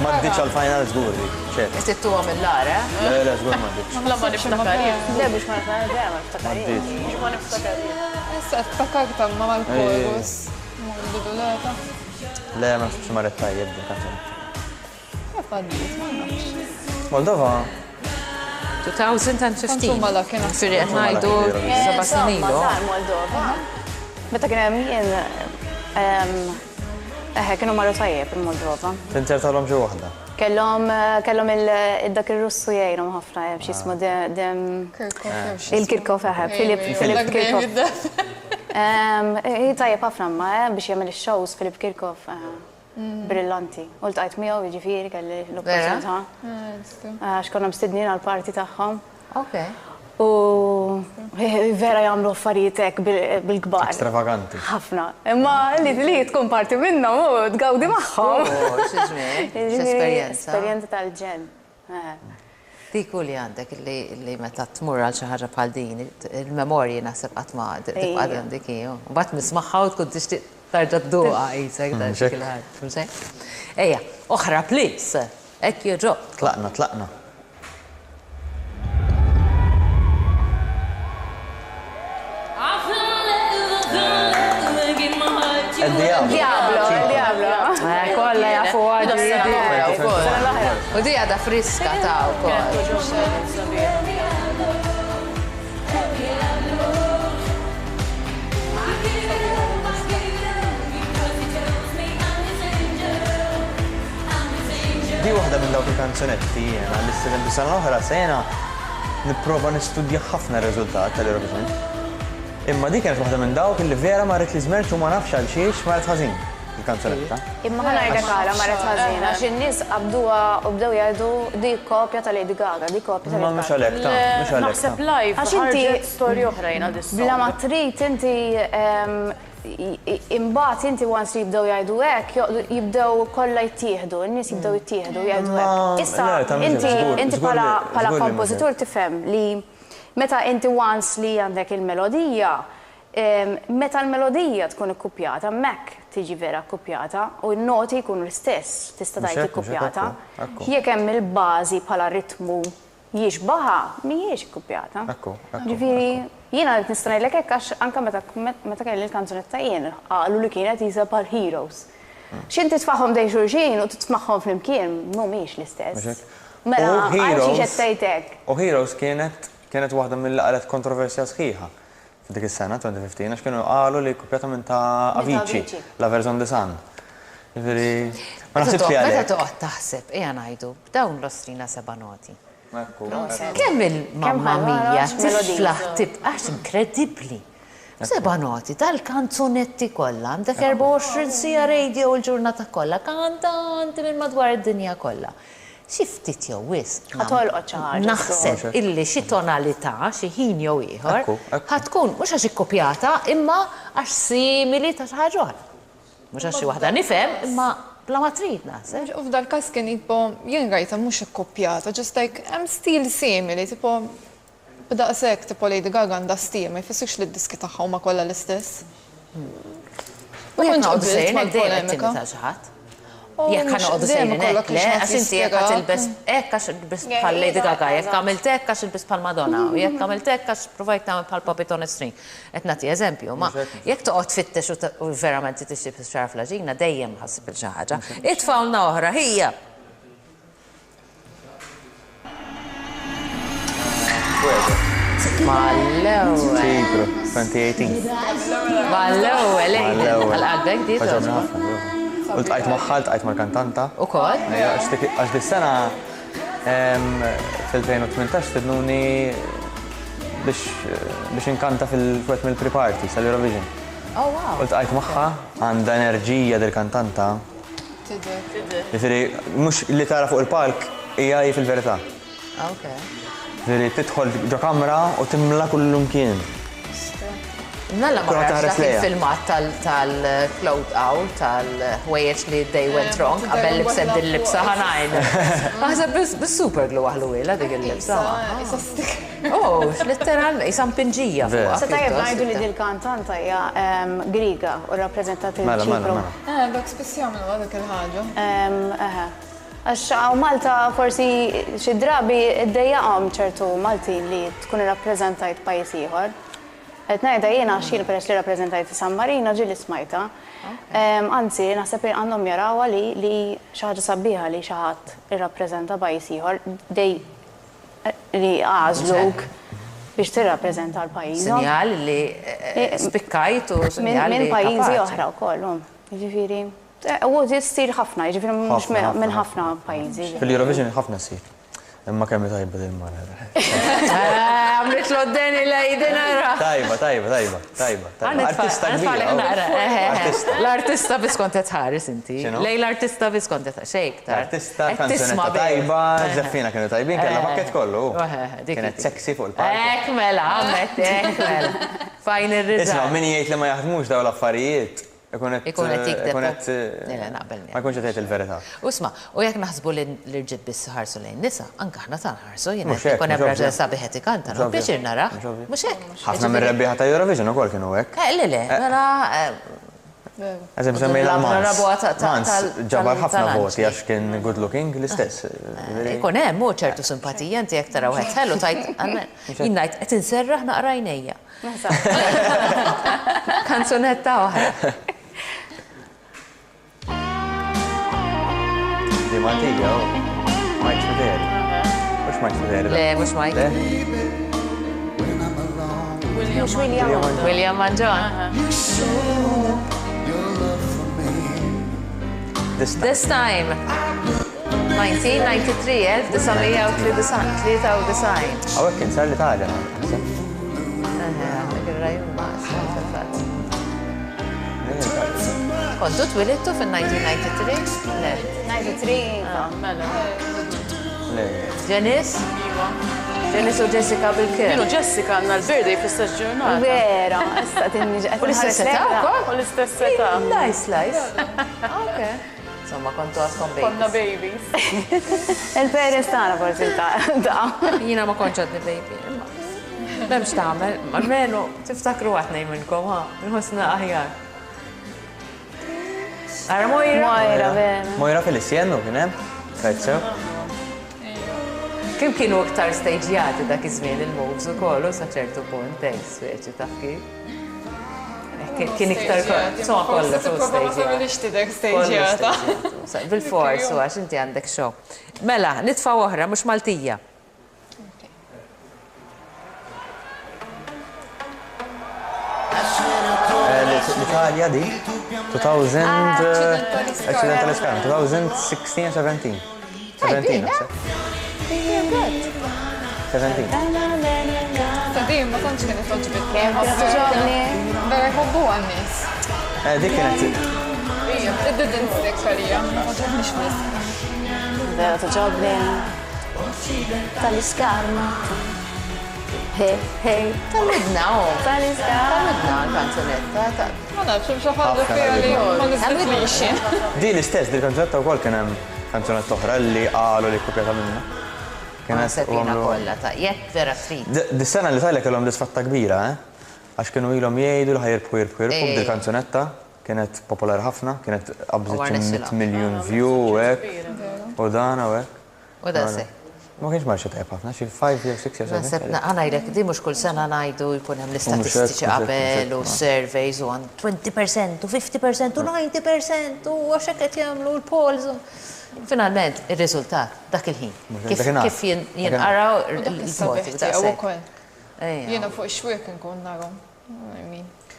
Ma ddiċ għal-final żgur di. ċert. Istittu għam il-lara? Le, żgur ma ddiċ. La ma niftakar. Le biex ma niftakar. Biex ma niftakar. Issa ftakarta ma mal-korus. Mal-biduleta. Le, ma nafx marret tajjeb di l-kanċetta. Kif għaddit, ma nafx. Moldova. 2015. Kontu mala kiena. Firri għetnajdu 7 snin ilu. Moldova. Meta kien hemm jien kienu marru tajjeb il-Moldova. Tinter tal-om ġo waħda. Kellhom dak ir-Russu jgħinhom ħafna hemm xi jismu il-Kirkov Filip Kirkov. Tajjeb ħafna ma biex jagħmel ix-shows Filip Kirkov brillanti. U ltqajt miegħu jiġifieri kelli l-opportunità. Għax konna mstednin għall-parti tagħhom. Okay. U vera jagħmlu affarijiet hekk bil-kbar. Extravaganti. Ħafna. Imma li tkun parti minnhom u tgawdi magħhom. X'esperjenza. Esperjenza tal-ġen. Diku li għandek li meta tmur għal xi ħaġa bħal din, il-memorji naħseb qatt ma tibqa' għandek u mbagħad nismagħha u tkun tixtieq tarġa' dduqha qisek dak il-ħadd. Ejja, oħra please. Hekk joġob. Tlaqna. Diablo. Kolla jafu għaddi. U di għada friska ta' u kol. di waħda minn dawk il-kanzunetti jena li s-sidem bis-sena l-oħra sena nipprova nistudja ħafna r-riżultat tal-Eurovision. Imma di kienet waħda minn dawk li vera marret li żmert u ma nafx għal xiex marret ħażin il-kanzunetta. Imma ħana għala marret ħażin għax in-nies qabduha u bdew jgħidu di kopja ta' Lady Gaga, di kopja ta' Ma Lady mhux Gaga. għalhekk ta' mhux għalhekk ta'. Naħseb live, Għax inti ħarġet storja oħrajn għad Bla ma trid inti imbagħad inti once li jibdew jgħidu hekk, jibdew kollha jittieħdu, in-nies jibdew jittieħdu jgħidu hekk. Issa inti bħala kompożitur tifhem li meta inti once li għandek il-melodija, meta l-melodija tkun ikkupjata, mek tiġi vera ikkupjata u n-noti jkunu l-istess, tista' tgħid ikkupjata. Jekk hemm il-bażi bħala ritmu jixbaħa, mhijiex ikkupjata. Ġifieri jiena nista' ngħidlek hekk għax anke meta kelli l-kanzunetta jien qalu li kienet jisa bħal Heroes. X'inti tfaħħom dejn xulxin u titmaħħom flimkien mhumiex l-istess. Mela għal xi qed tgħidlek. U Heroes kienet waħda mill-qalet kontroversja sħiħa f'dik is-sena 2015 għax kienu qalu li kkupjata minn ta' Avicii, la verżjon de San. Ġifieri ma naħsibx li Meta għalhekk. toqgħod taħseb, ejja ngħidu, dawn l-ostrina seba' noti. Kemm il-mamma mija tifla tibqax inkredibbli. Seba' noti tal-kanzunetti kollha, għandek 24 sija radio l-ġurnata kollha, kantanti minn madwar id-dinja kollha. Xi ftit jew wisq. Ħatolqod xi ħaġa. Naħseb illi xi tonalità, xi ħin jew ieħor, ħatkun mhux għax ikkopjata imma għax simili ta' xi ħaġa oħra. Mhux għax xi waħda nifhem imma bla ma trid naħseb. U f'dal-każ kien tipo jien rajta mhux ikkopjata, just like hemm stil simili, tipo b'daqshekk tipo Lady Gaga għandha stil, ma jfissirx li d-diski tagħha huma kollha l-istess. U jekk noqgħdu sejrin dejjem qed timita xi ħadd. Jekk ħanoqgħdu sejrin hekk le, għax inti jekk qed tilbes hekk għax ilbes bħal Lady Gaga, jekk għamilt hekk għax ilbes bħal Madonna, u jekk għamilt hekk għax provajt nagħmel bħal Puppet on a String. Qed nagħti eżempju, ma jekk toqgħod tfittex u verament tixtieq xar flaġina dejjem ħassib il xi ħaġa. Itfawlna oħra hija. Mal-ewwel. Ċipru, 2018. Mal-ewwel għal-qalbek di. U tqajt magħha, tqajt mal-kantanta. Ukoll? Għax dis-sena fil-2018 stidnuni biex inkanta fil-wet mill-pre-party sal-Eurovision. Oh, wow. U tqajt magħha għandha enerġija del-kantanta. Ġifieri mhux li tara fuq il-palk hija hi fil-verità. Okay. Ġifieri tidħol ġo kamra u timla kullum kien. Nalla ma rafx il-filmat tal-float out, tal-ħwejjeġ li they went wrong, qabel li bseb din l-libsa ħanajn. Maħseb bis-super glue għal-wila dik il-libsa. Oh, literal, jisam pinġija fuq. Sa tajjeb ngħidu li dil-kantanta hija Griega u rappreżentat il-Ċipru. Dak spiss jagħmlu dik il-ħaġa. Għax għaw Malta forsi xi drabi id-dejjaqhom ċertu Malti li tkun irrappreżentajt pajjiż ieħor. Qed ngħidha jiena xil peress li rappreżentajt San Marino ġieli smajta. Anzi, naħseb għandhom jarawha li xi ħaġa sabiħa li xi ħadd irrappreżenta pajjiż ieħor li għażluk biex tirrappreżenta l-pajjiżhom. Sinjal li spikkajt u sinjal li minn pajjiżi oħra wkoll. Jiġifieri u jsir ħafna, jiġifieri mhux minn ħafna pajjiżi. Fil-Eurovision ħafna ssir. Imma kemm tajba il-mar. Għamlet l-oddeni lejden ara. Tajba. Artista L-artista biskont tħares inti. Lej l-artista biskont tħares. Xejk ta' Artista kanzunetta tajba, Żeffina kienu tajbin, kellha pakket kollu. Kienet sexy fuq il-park. Ek mela, għammet, ek mela. Fajn ir-rizal. Isma' min jgħid li ma jaħdmux daw l-affarijiet. Ikonet jikdeb. Ma jkunx qed il-verità. Usma, u jekk naħsbu li l-irġiet biss ħarsu lejn nisa, anke aħna tanħarsu, jiena ikun hemm raġel sabiħ qed ikanta, biex irnara. Mhux hekk. Ħafna mir-rebbieħa ta' Eurovision ukoll kienu hekk. Le, mela. Eżem semmejla Mans ġabar ħafna voti għax kien good looking l-istess. Ikun hemm hu ċertu simpatija inti jekk taraw qed ħellu tajt jien ngħid qed inserraħ naqra jnejja. Kanzunetta oħra. Di Mantiga, Mike Fideri. Mux Mike Fideri. Le, mux Mike. William and John. This time. 1993. Għawek kien sar l-Italja. Kontu twilittu fil-1993? Le. 93. Janice? Janice u Jessica bil-kir. Kienu Jessica għanna l-birthday fl-istess ġurnata. Vera, issa tinniġ. U l-istess età wkoll? U l-istess età. Nice. Ok. Insomma, kontu għadkom Konna babies. babies. Il-peres tagħna forsi ta' Jina ma konċadni baby. Memx taħmel, almenu tiftakru għatnej minnkom, ha? Nħosna aħjar. Ara Mojra? Mojra, vera. Mojra Feliciano kien hemm? Kajtsew? Kim kienu iktar staġjati dak iż-żmien il-moves ukoll sa ċertu punt, speċi taf kif? Kien iktar insomma kollox u staġjata. Bil-fors u għax inti għandek show. Mela, nitfa' oħra mhux Maltija. L-Italja di 2016-17. 17. Tadim, ma tantx kienet toġbit. Kemm kienet toġobni? Vera jħobbu għan-nies. Dik kienet It didn't stick għalija, ma toġobniex nies. Vera toġobni. Tal-iskarma. Hey. Tal-idna, Tal-iskarma. Tal-idna l-kanzunetta. Ma nafx xi ħaġa fiha li ma niżlilix. di l-istess, di kanzunetta wkoll kien hemm kanzunetta oħra li qalu li kopjata minnha. Sepina kollha ta' jekk vera trid. Dis-sena l-Italja kellhom disfatta kbira, għax kienu ilhom jgħidu li ħajirbħu b'dil kanzunetta kienet popolari ħafna, kienet qabżet 100 miljun view u hekk. U dan u hekk. U da se. Ma kienx marxa tajb ħafna, xi 5 jew 6 jew 7. Naħseb ngħidlek di mhux kull sena ngħidu jkun hemm l-istatistiċi qabel u surveys u għand 20% u 50% u 90% u għax hekk qed jagħmlu l-polls. Finalment, ir-riżultat dak il-ħin. Kif jinqaraw il-voti. Jiena fuq ix-xwiek nkun narhom.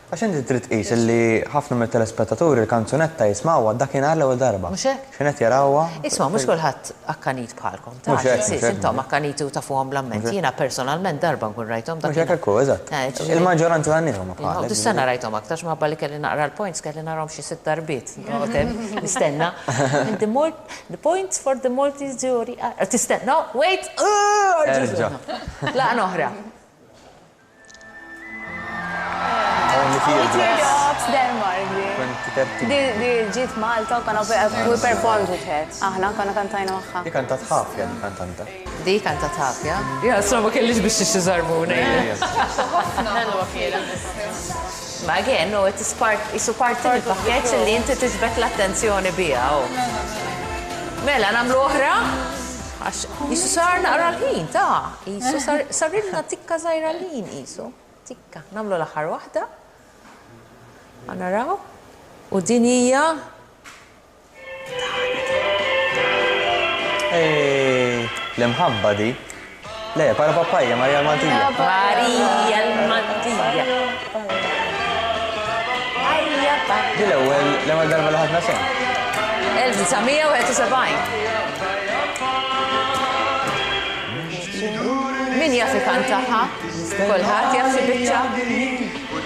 Għax inti trid tqis li ħafna mit-telespettaturi l-kanzunetta jismawha dakinhar l-ewwel darba. Mhux hekk? X'inhet jarawha? Isma' mhux kulħadd akkanit bħalkom. Mhux hekk, Intom akkaniti u tafuhom l-amment. Jiena personalment darba nkun rajthom Mhux hekk hekk eżatt. Il-maġġoranza tan-nies huma bħalek. Dis-sena rajthom aktar x'mabba li kelli naqra l-points kelli narhom xi 6 darbiet. Nistenna. The points for the Maltese jury are tistenna. Wait! Erġa'. Laqgħa oħra. Teardrops, Denmark. 2013. Di ġiet Malta u kana we performed with her. Aħna kana kantajna magħha. Di kantat ħafja di kantanta. Di kantat ħafja. Ja, ma kellix biex xizarbuna. Ma again, no, it is isu parti il-pakkeċ li inti tiġbed l-attenzjoni bija. Mela, namlu oħra? Għax, jisu sar naqra l-ħin, ta' jisu sarilna tikka zaħira l-ħin, jisu. Tikka, namlu l-aħħar waħda. Għanaraw. U dinija. L-imħabba di. Le, para papajja, Marija l-Mantija. Marija l-Mantija. Di l-ewwel darba li ħadna sen. 1971. Min jaf ikantaħa? Kolħat jaf xi biċċa?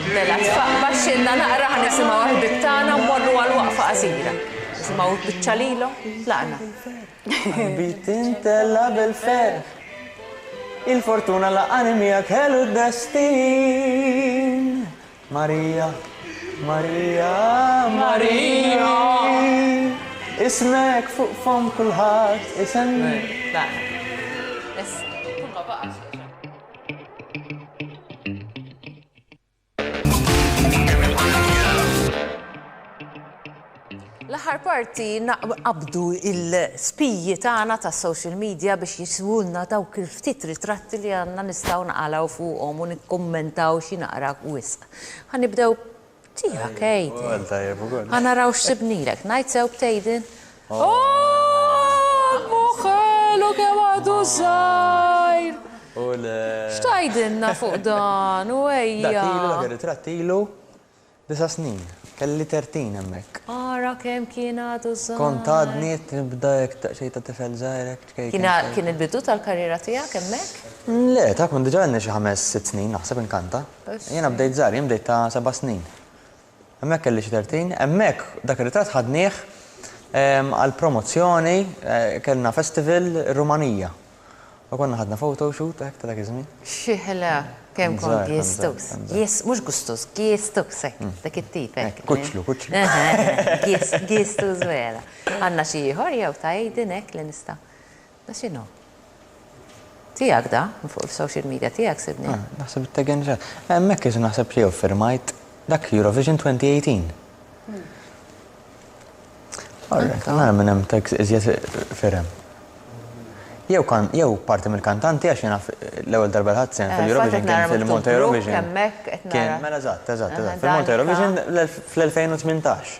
Mela, baxxinna naqra ħanisimgħu ħbittana mmorru għal-waqfa qasira. Nisimgħu biċċa lilhom, tlaqna. Qalbi tintella bil-fer. Il-fortuna laqani miegħek ħelu d-destin. Marija, Marija, Marija. Ismek fuq fom kulħadd isemmi. Tlaqna. L-aħħar parti qabdu il-spiji tagħna tas-social media biex jiswulna dawk il-ftit ritratti li għandna nistgħu naqalaw fuqhom u nikkummentaw xi naqra wisq. Ħanibdew tiegħek Aiden. Ħanaraw x'sibnilek. Ngħid sew b'tejden. Muħelu kemm għadu żgħir. X'tajdilna fuq dan u ejja. Dak ritrattilu 9 snin. Kelli 13 hemmhekk. Ara kemm kien għadu żgħar. Kont għadniet nibda hekk xejn ta' tifel żgħirek. Kien il-bidu tal-karriera tiegħek hemmhekk? Le, ta' kont diġà għandni xi 5-6 snin naħseb inkanta. Jiena bdejt żgħar, jien bdejt ta' 7 snin. Hemmhekk kelli xi 13, hemmhekk dak ir-ritratt ħadnieh għal promozzjoni kellna festival Rumanija. U konna ħadna photoshoot hekk ta' dak iż-żmien. Xi ħela kemm kont Gistux. Mhux Gustus, Gistux dak it-tip hekk. Kuċlu. Gistux vera. Għandna xi ieħor jew tgħidin hekk li nista'. Da x'inhu? Tiegħek da, fuq il-social media tiegħek sibni. Naħseb it-tegen ġa. Hemmhekk iż naħseb li firmajt dak Eurovision 2018. Alright, nara minn hemm tek iżjed firem. Jew parti mill-kantanti għax jiena l-ewwel darba ħadd sejn fil-Eurovision kien fil-Monte Eurovision. Kien mela eżatt. Fil-Monte Eurovision fl-2018.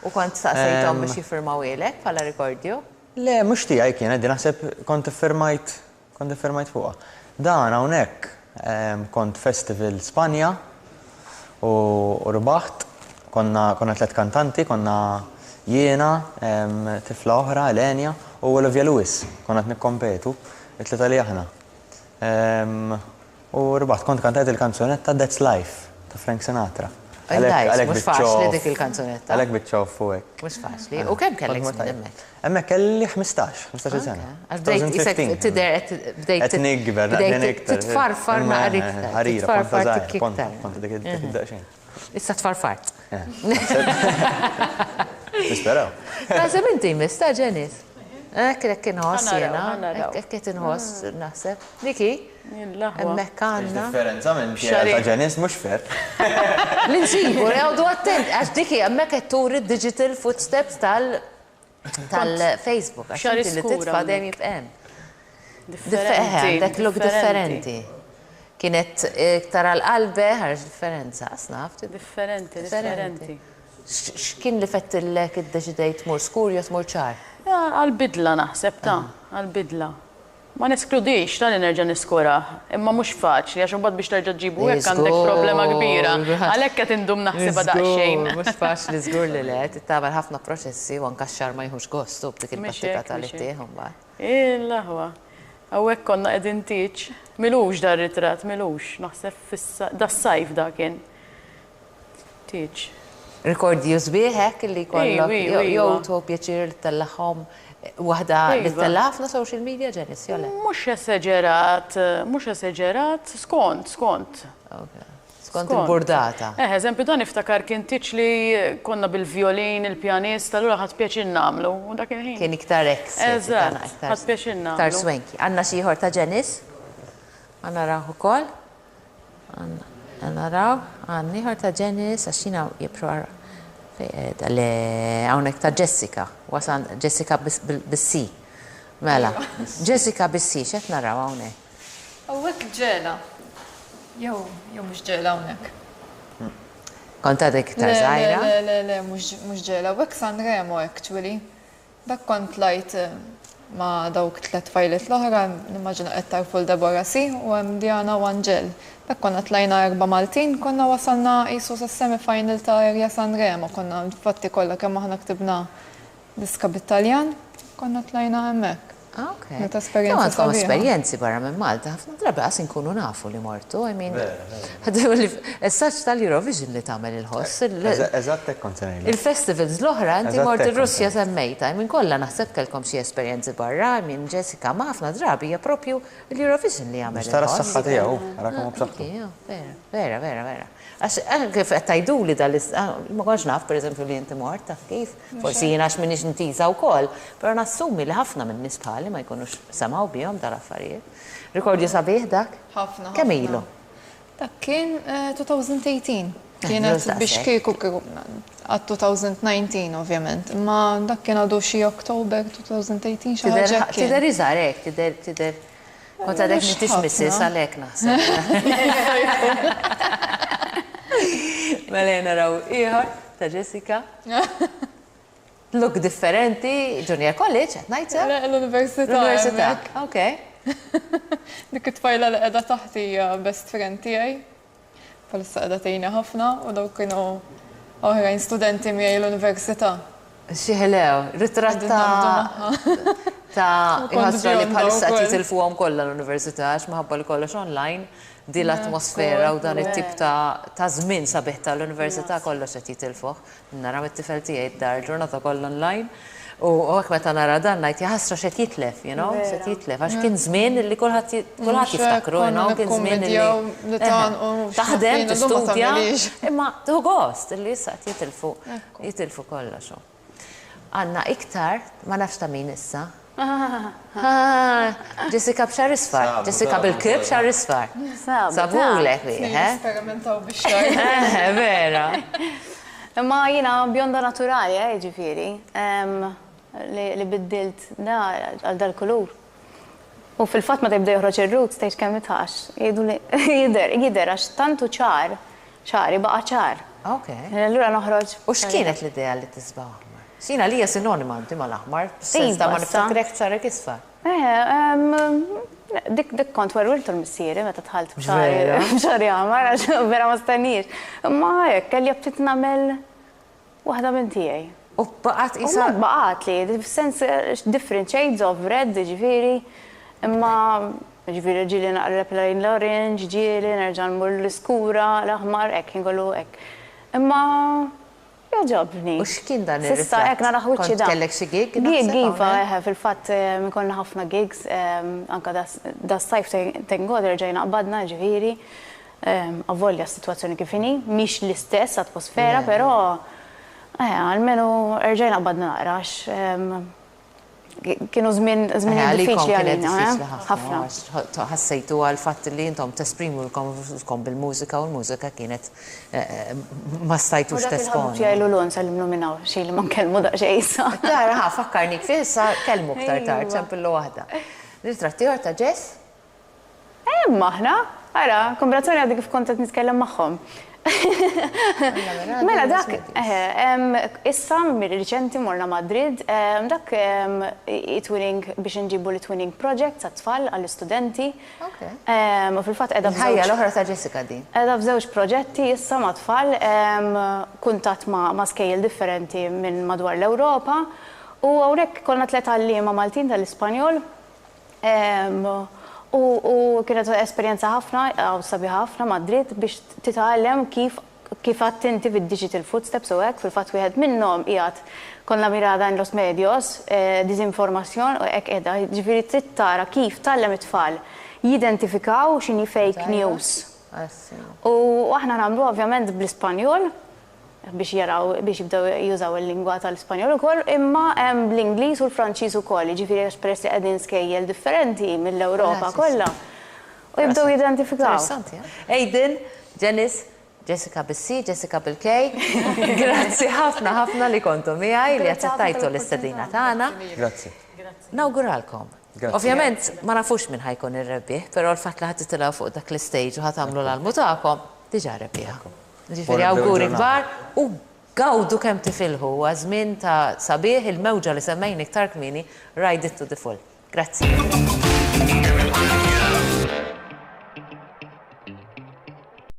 U kont staqsejthom biex jiffirmaw ilek bħala rikordju? Le, mhux tiegħi kien qegħdin naħseb kont iffirmajt fuqha. Dan hawnhekk kont festival Spanja u rbaħt konna 3 kantanti, konna jiena, tifla oħra, Elenja, u Olivia Lewis, konna nikkompetu, it-tlieta li aħna. U rbaħt kont kantajt il-kanzunetta That's Life ta' Frank Sinatra. Mhux faċli dik il-kanzunetta. Għalhekk bitċof fuq. Mhux faċli. U kemm kellek snin hemmhekk? Hemmhekk kelli 15 sena. Qed nikber, titfarfar ma' iktar. Ħarira, kont dik id-daqsxejn. Issa tfarfart. Nisperaw. Naħseb inti mista Ġenis. Ekk inħoss jiena, ekk inħoss naħseb. Niki? Hemmhekk għandna. Differenza minn ta' Ġenis mhux fer. L-insibu, għawdu attent, għax diki hemmhekk qed turi digital footsteps tal-Facebook. Għax inti li titfa' dejjem jibqem. Dak look differenti. Kienet tara l-qalbe ħarġ differenza, snaf. Differenti. X'kien li fettillek id-deċidejt mur skur jew mur ċar? Għal-bidla naħseb għal-bidla. Ma neskludix ta' li nerġa' niskura, imma mhux faċli għax imbagħad biex terġa' ġibu hekk għandek problema kbira. Għalhekk qed indum naħsibha daqsxejn. Mhux faċli żgur li le, tittabel ħafna proċessi u anke x-xahar ma jieħux gostu b'dik il-prattika tal-ittieħ imbagħad. Illa hawnhekk konna qegħdin tiġ. Milux dar ritratt, milux. Naħseb das-sajf da kien. Tiġ. Rikordi sbieħek li kollok jew tu pjaċir li tellaħħom waħda li tellaħ social media Ġenis, jolle? Mhux eseġerat, skont. Skont il-burdata. Eżempju dan iftakar kien tiġ li konna bil-violin, il-pjanista, allura ħadd pjaċir nagħmlu. Kien iktar eks. Eżatt, ħadd pjaċir nagħmlu. Iktar swenki. Għandna xi ieħor ta' Ġenis? Għandna raw ukoll? Għandna raw, għandna ieħor ta' Ġenis għax jiena jipprova hawnhekk ta' Jessica, wasan Jessica bis-C. Mela, Jessica bis-C, x'qed naraw hawnhekk? Hawnhekk ġela. Jew mhux ġela hawnhekk. Kont għadek iktar żgħira? Le, mhux ġela, hawnhekk San Remo actually. Dak kont lajt ma' dawk 3 fajlet l-oħra, nimmaġina qed tarfu l-Deborah C u hemm Diana u Angel. Dak konna tlajna 4 Maltin, konna wasalna qisu sas-semi-final ta' Area San Remo, konna fatti kollha kemm aħna ktibna diska bit-Taljan, konna tlajna hemmhekk. Ok. Meta esperjenza sabiħa. Esperjenzi barra minn Malta, ħafna drabi qas inkunu nafu li mortu, is-saċ tal-Eurovision li tagħmel il-ħoss. Eżatt hekk kont se ngħidlek. Il-festivals l-oħra inti mort ir-Russja semmejta, minn kollha naħseb kellkom xi esperjenzi barra, minn Jessica ma ħafna drabi hija proprju l-Eurovision li jagħmel. Tara s-saħħa tiegħu, arakom b'saħħtu. Vera. Għax kif qed tgħiduli ma kontx naf pereżempju li inti mort taf kif, forsi jien għax m'iniex ntiża wkoll, però nassumi li ħafna minn nies bħali ma jkunux semgħu bihom dal-affarijiet. Rikordju sabiħ dak? Ħafna. Kemm ilu? Dak kien 2018. Kienet biex kieku għad 2019 ovvjament, imma dak kien għadu xi Oktober 2018 xi ħaġa. Tidher iżgħar hekk, tidher kont għadek nitix missis għalhekk naħseb. Mela naraw ieħor ta' Jessica. Look differenti, junior college, qed ngħid sew? L-università. Okay. Dik it-tfajla li qiegħda taħti best friend tiegħi. Palissa qiegħda tgħinha ħafna u daw kienu oħrajn studenti miegħi l-università. Xieħlew, ritratt ta' iħasra li bħalissa titilfuhom kollha l-università għax maħabba li kollox online, di l-atmosfera u dan it-tip ta' żmien sabiħ tal-università kollox qed jitilfuh. Nara mit-tifel tiegħi d-dar ġurnata kollha online. U għek meta nara dan najt jaħasra xed jitlef, xed jitlef, għax kien żmien li kulħadd jiftakru, kien żmien li taħdem, tistudja, imma tuħu gost li issa qed jitilfu kollox. Għandna iktar, ma nafx ta' min issa. Jessica b'xar isfar, Jessica bil-kib b'xar isfar. Sabulek li, Sperimentaw bix-xar. Vera. Imma jina bjonda naturali, ġifiri, li biddilt da għal dal-kulur. U fil-fat ma tibda joħroġ il-roots, tgħid kemm itax. Jgħidu li jidher għax tantu ċari baqa ċar. Ok. Allura noħroġ. U x'kienet l-idea li tisba' aħmar? Xina li hija sinonima ma l-aħmar, sens ta' ma niftakrek ċarek isfar. Dik kont werwiltu l-missieri meta tħalt b'xari għamar, għax vera ma stenniex. Ma hekk kelli btit nagħmel waħda minn tiegħi. U baqgħet isa. Baqgħet li, f'sens different shades of red, ġifieri, imma ġifieri ġieli naqreb lejn l-orange, ġieli nerġa' nmur l-iskura, l-aħmar, hekk ingollu hekk. Imma jaġobni. U x'kien dan ir-ritratt? Sissa hekk nara ħwiċċi dan. Kellek xi gig? Gig iva, fil-fatt konna ħafna gigs, anka da sajf tengoda rġajna qbadna ġifieri, avvolja s-sitwazzjoni kif inhi, mhix l-istess atmosfera, però almenu rġajna qbadna naqrax. Kienu żmien diffiċli għalina, ħafna. Ħassejtu għal fatt li intom tesprimu l-kom bil-mużika u l-mużika kienet ma stajtux tesponu. Jgħilu l-un sal-imnu minnaw xie li man kelmu daqxej issa. Tara, fakkarnik fi issa kelmu ktar tard, ċempillu waħda. Ritratti ta' Jess? Maħna, għara, kombinazzjoni għaddi kif kontet nitkellem maħħom. Mela dak, issa mir-riċenti morna Madrid, dak it-twinning biex nġibu l-twinning project sa' tfal għall-istudenti. U fil-fat edha ħajja l-oħra ta' Jessica din. Edha f'żewġ proġetti issa ma' tfal, kuntat ma' skejl differenti minn madwar l-Ewropa. U għawrek konna 3 għallima Maltin tal-Ispanjol. U kienet esperienza ħafna, għaw sabi ħafna Madrid biex titgħallem kif attinti fid-digital footsteps u hekk fil-fatt wieħed minnhom qiegħed konna mirada en los medios, dizinformazzjon u hekk qiegħda, ġifieri trid tara kif tgħallem it-tfal jidentifikaw x'inhi fake news. U aħna nagħmlu ovvjament bl-Ispanjol biex jaraw biex jibdew jużaw il-lingwa tal-Ispanjol ukoll, imma hemm bl-Ingliż u l-Franċiż ukoll, jiġifieri espress li qegħdin skejjel differenti mill-Ewropa kollha. U jibdew jidentifikaw. Aiden, Janice, Jessica bis-C, Jessica bil-K. Grazzi ħafna li kontu miegħi li aċċettajtu l-istedina tagħna. Grazzi. Nawguralkom. Ovvjament ma nafux minn ħajkun ir-rebbieħ, però l-fatt li ħadd titilgħu fuq dak l-istage u ħadd tagħmlu l-almu tagħkom diġà rebbieħ. Ġifieri awguri kbar u gawdu kemm tifilħu għażmien ta' sabiħ il-mewġa li semmejni iktar kmieni ride it to the full. Grazzi.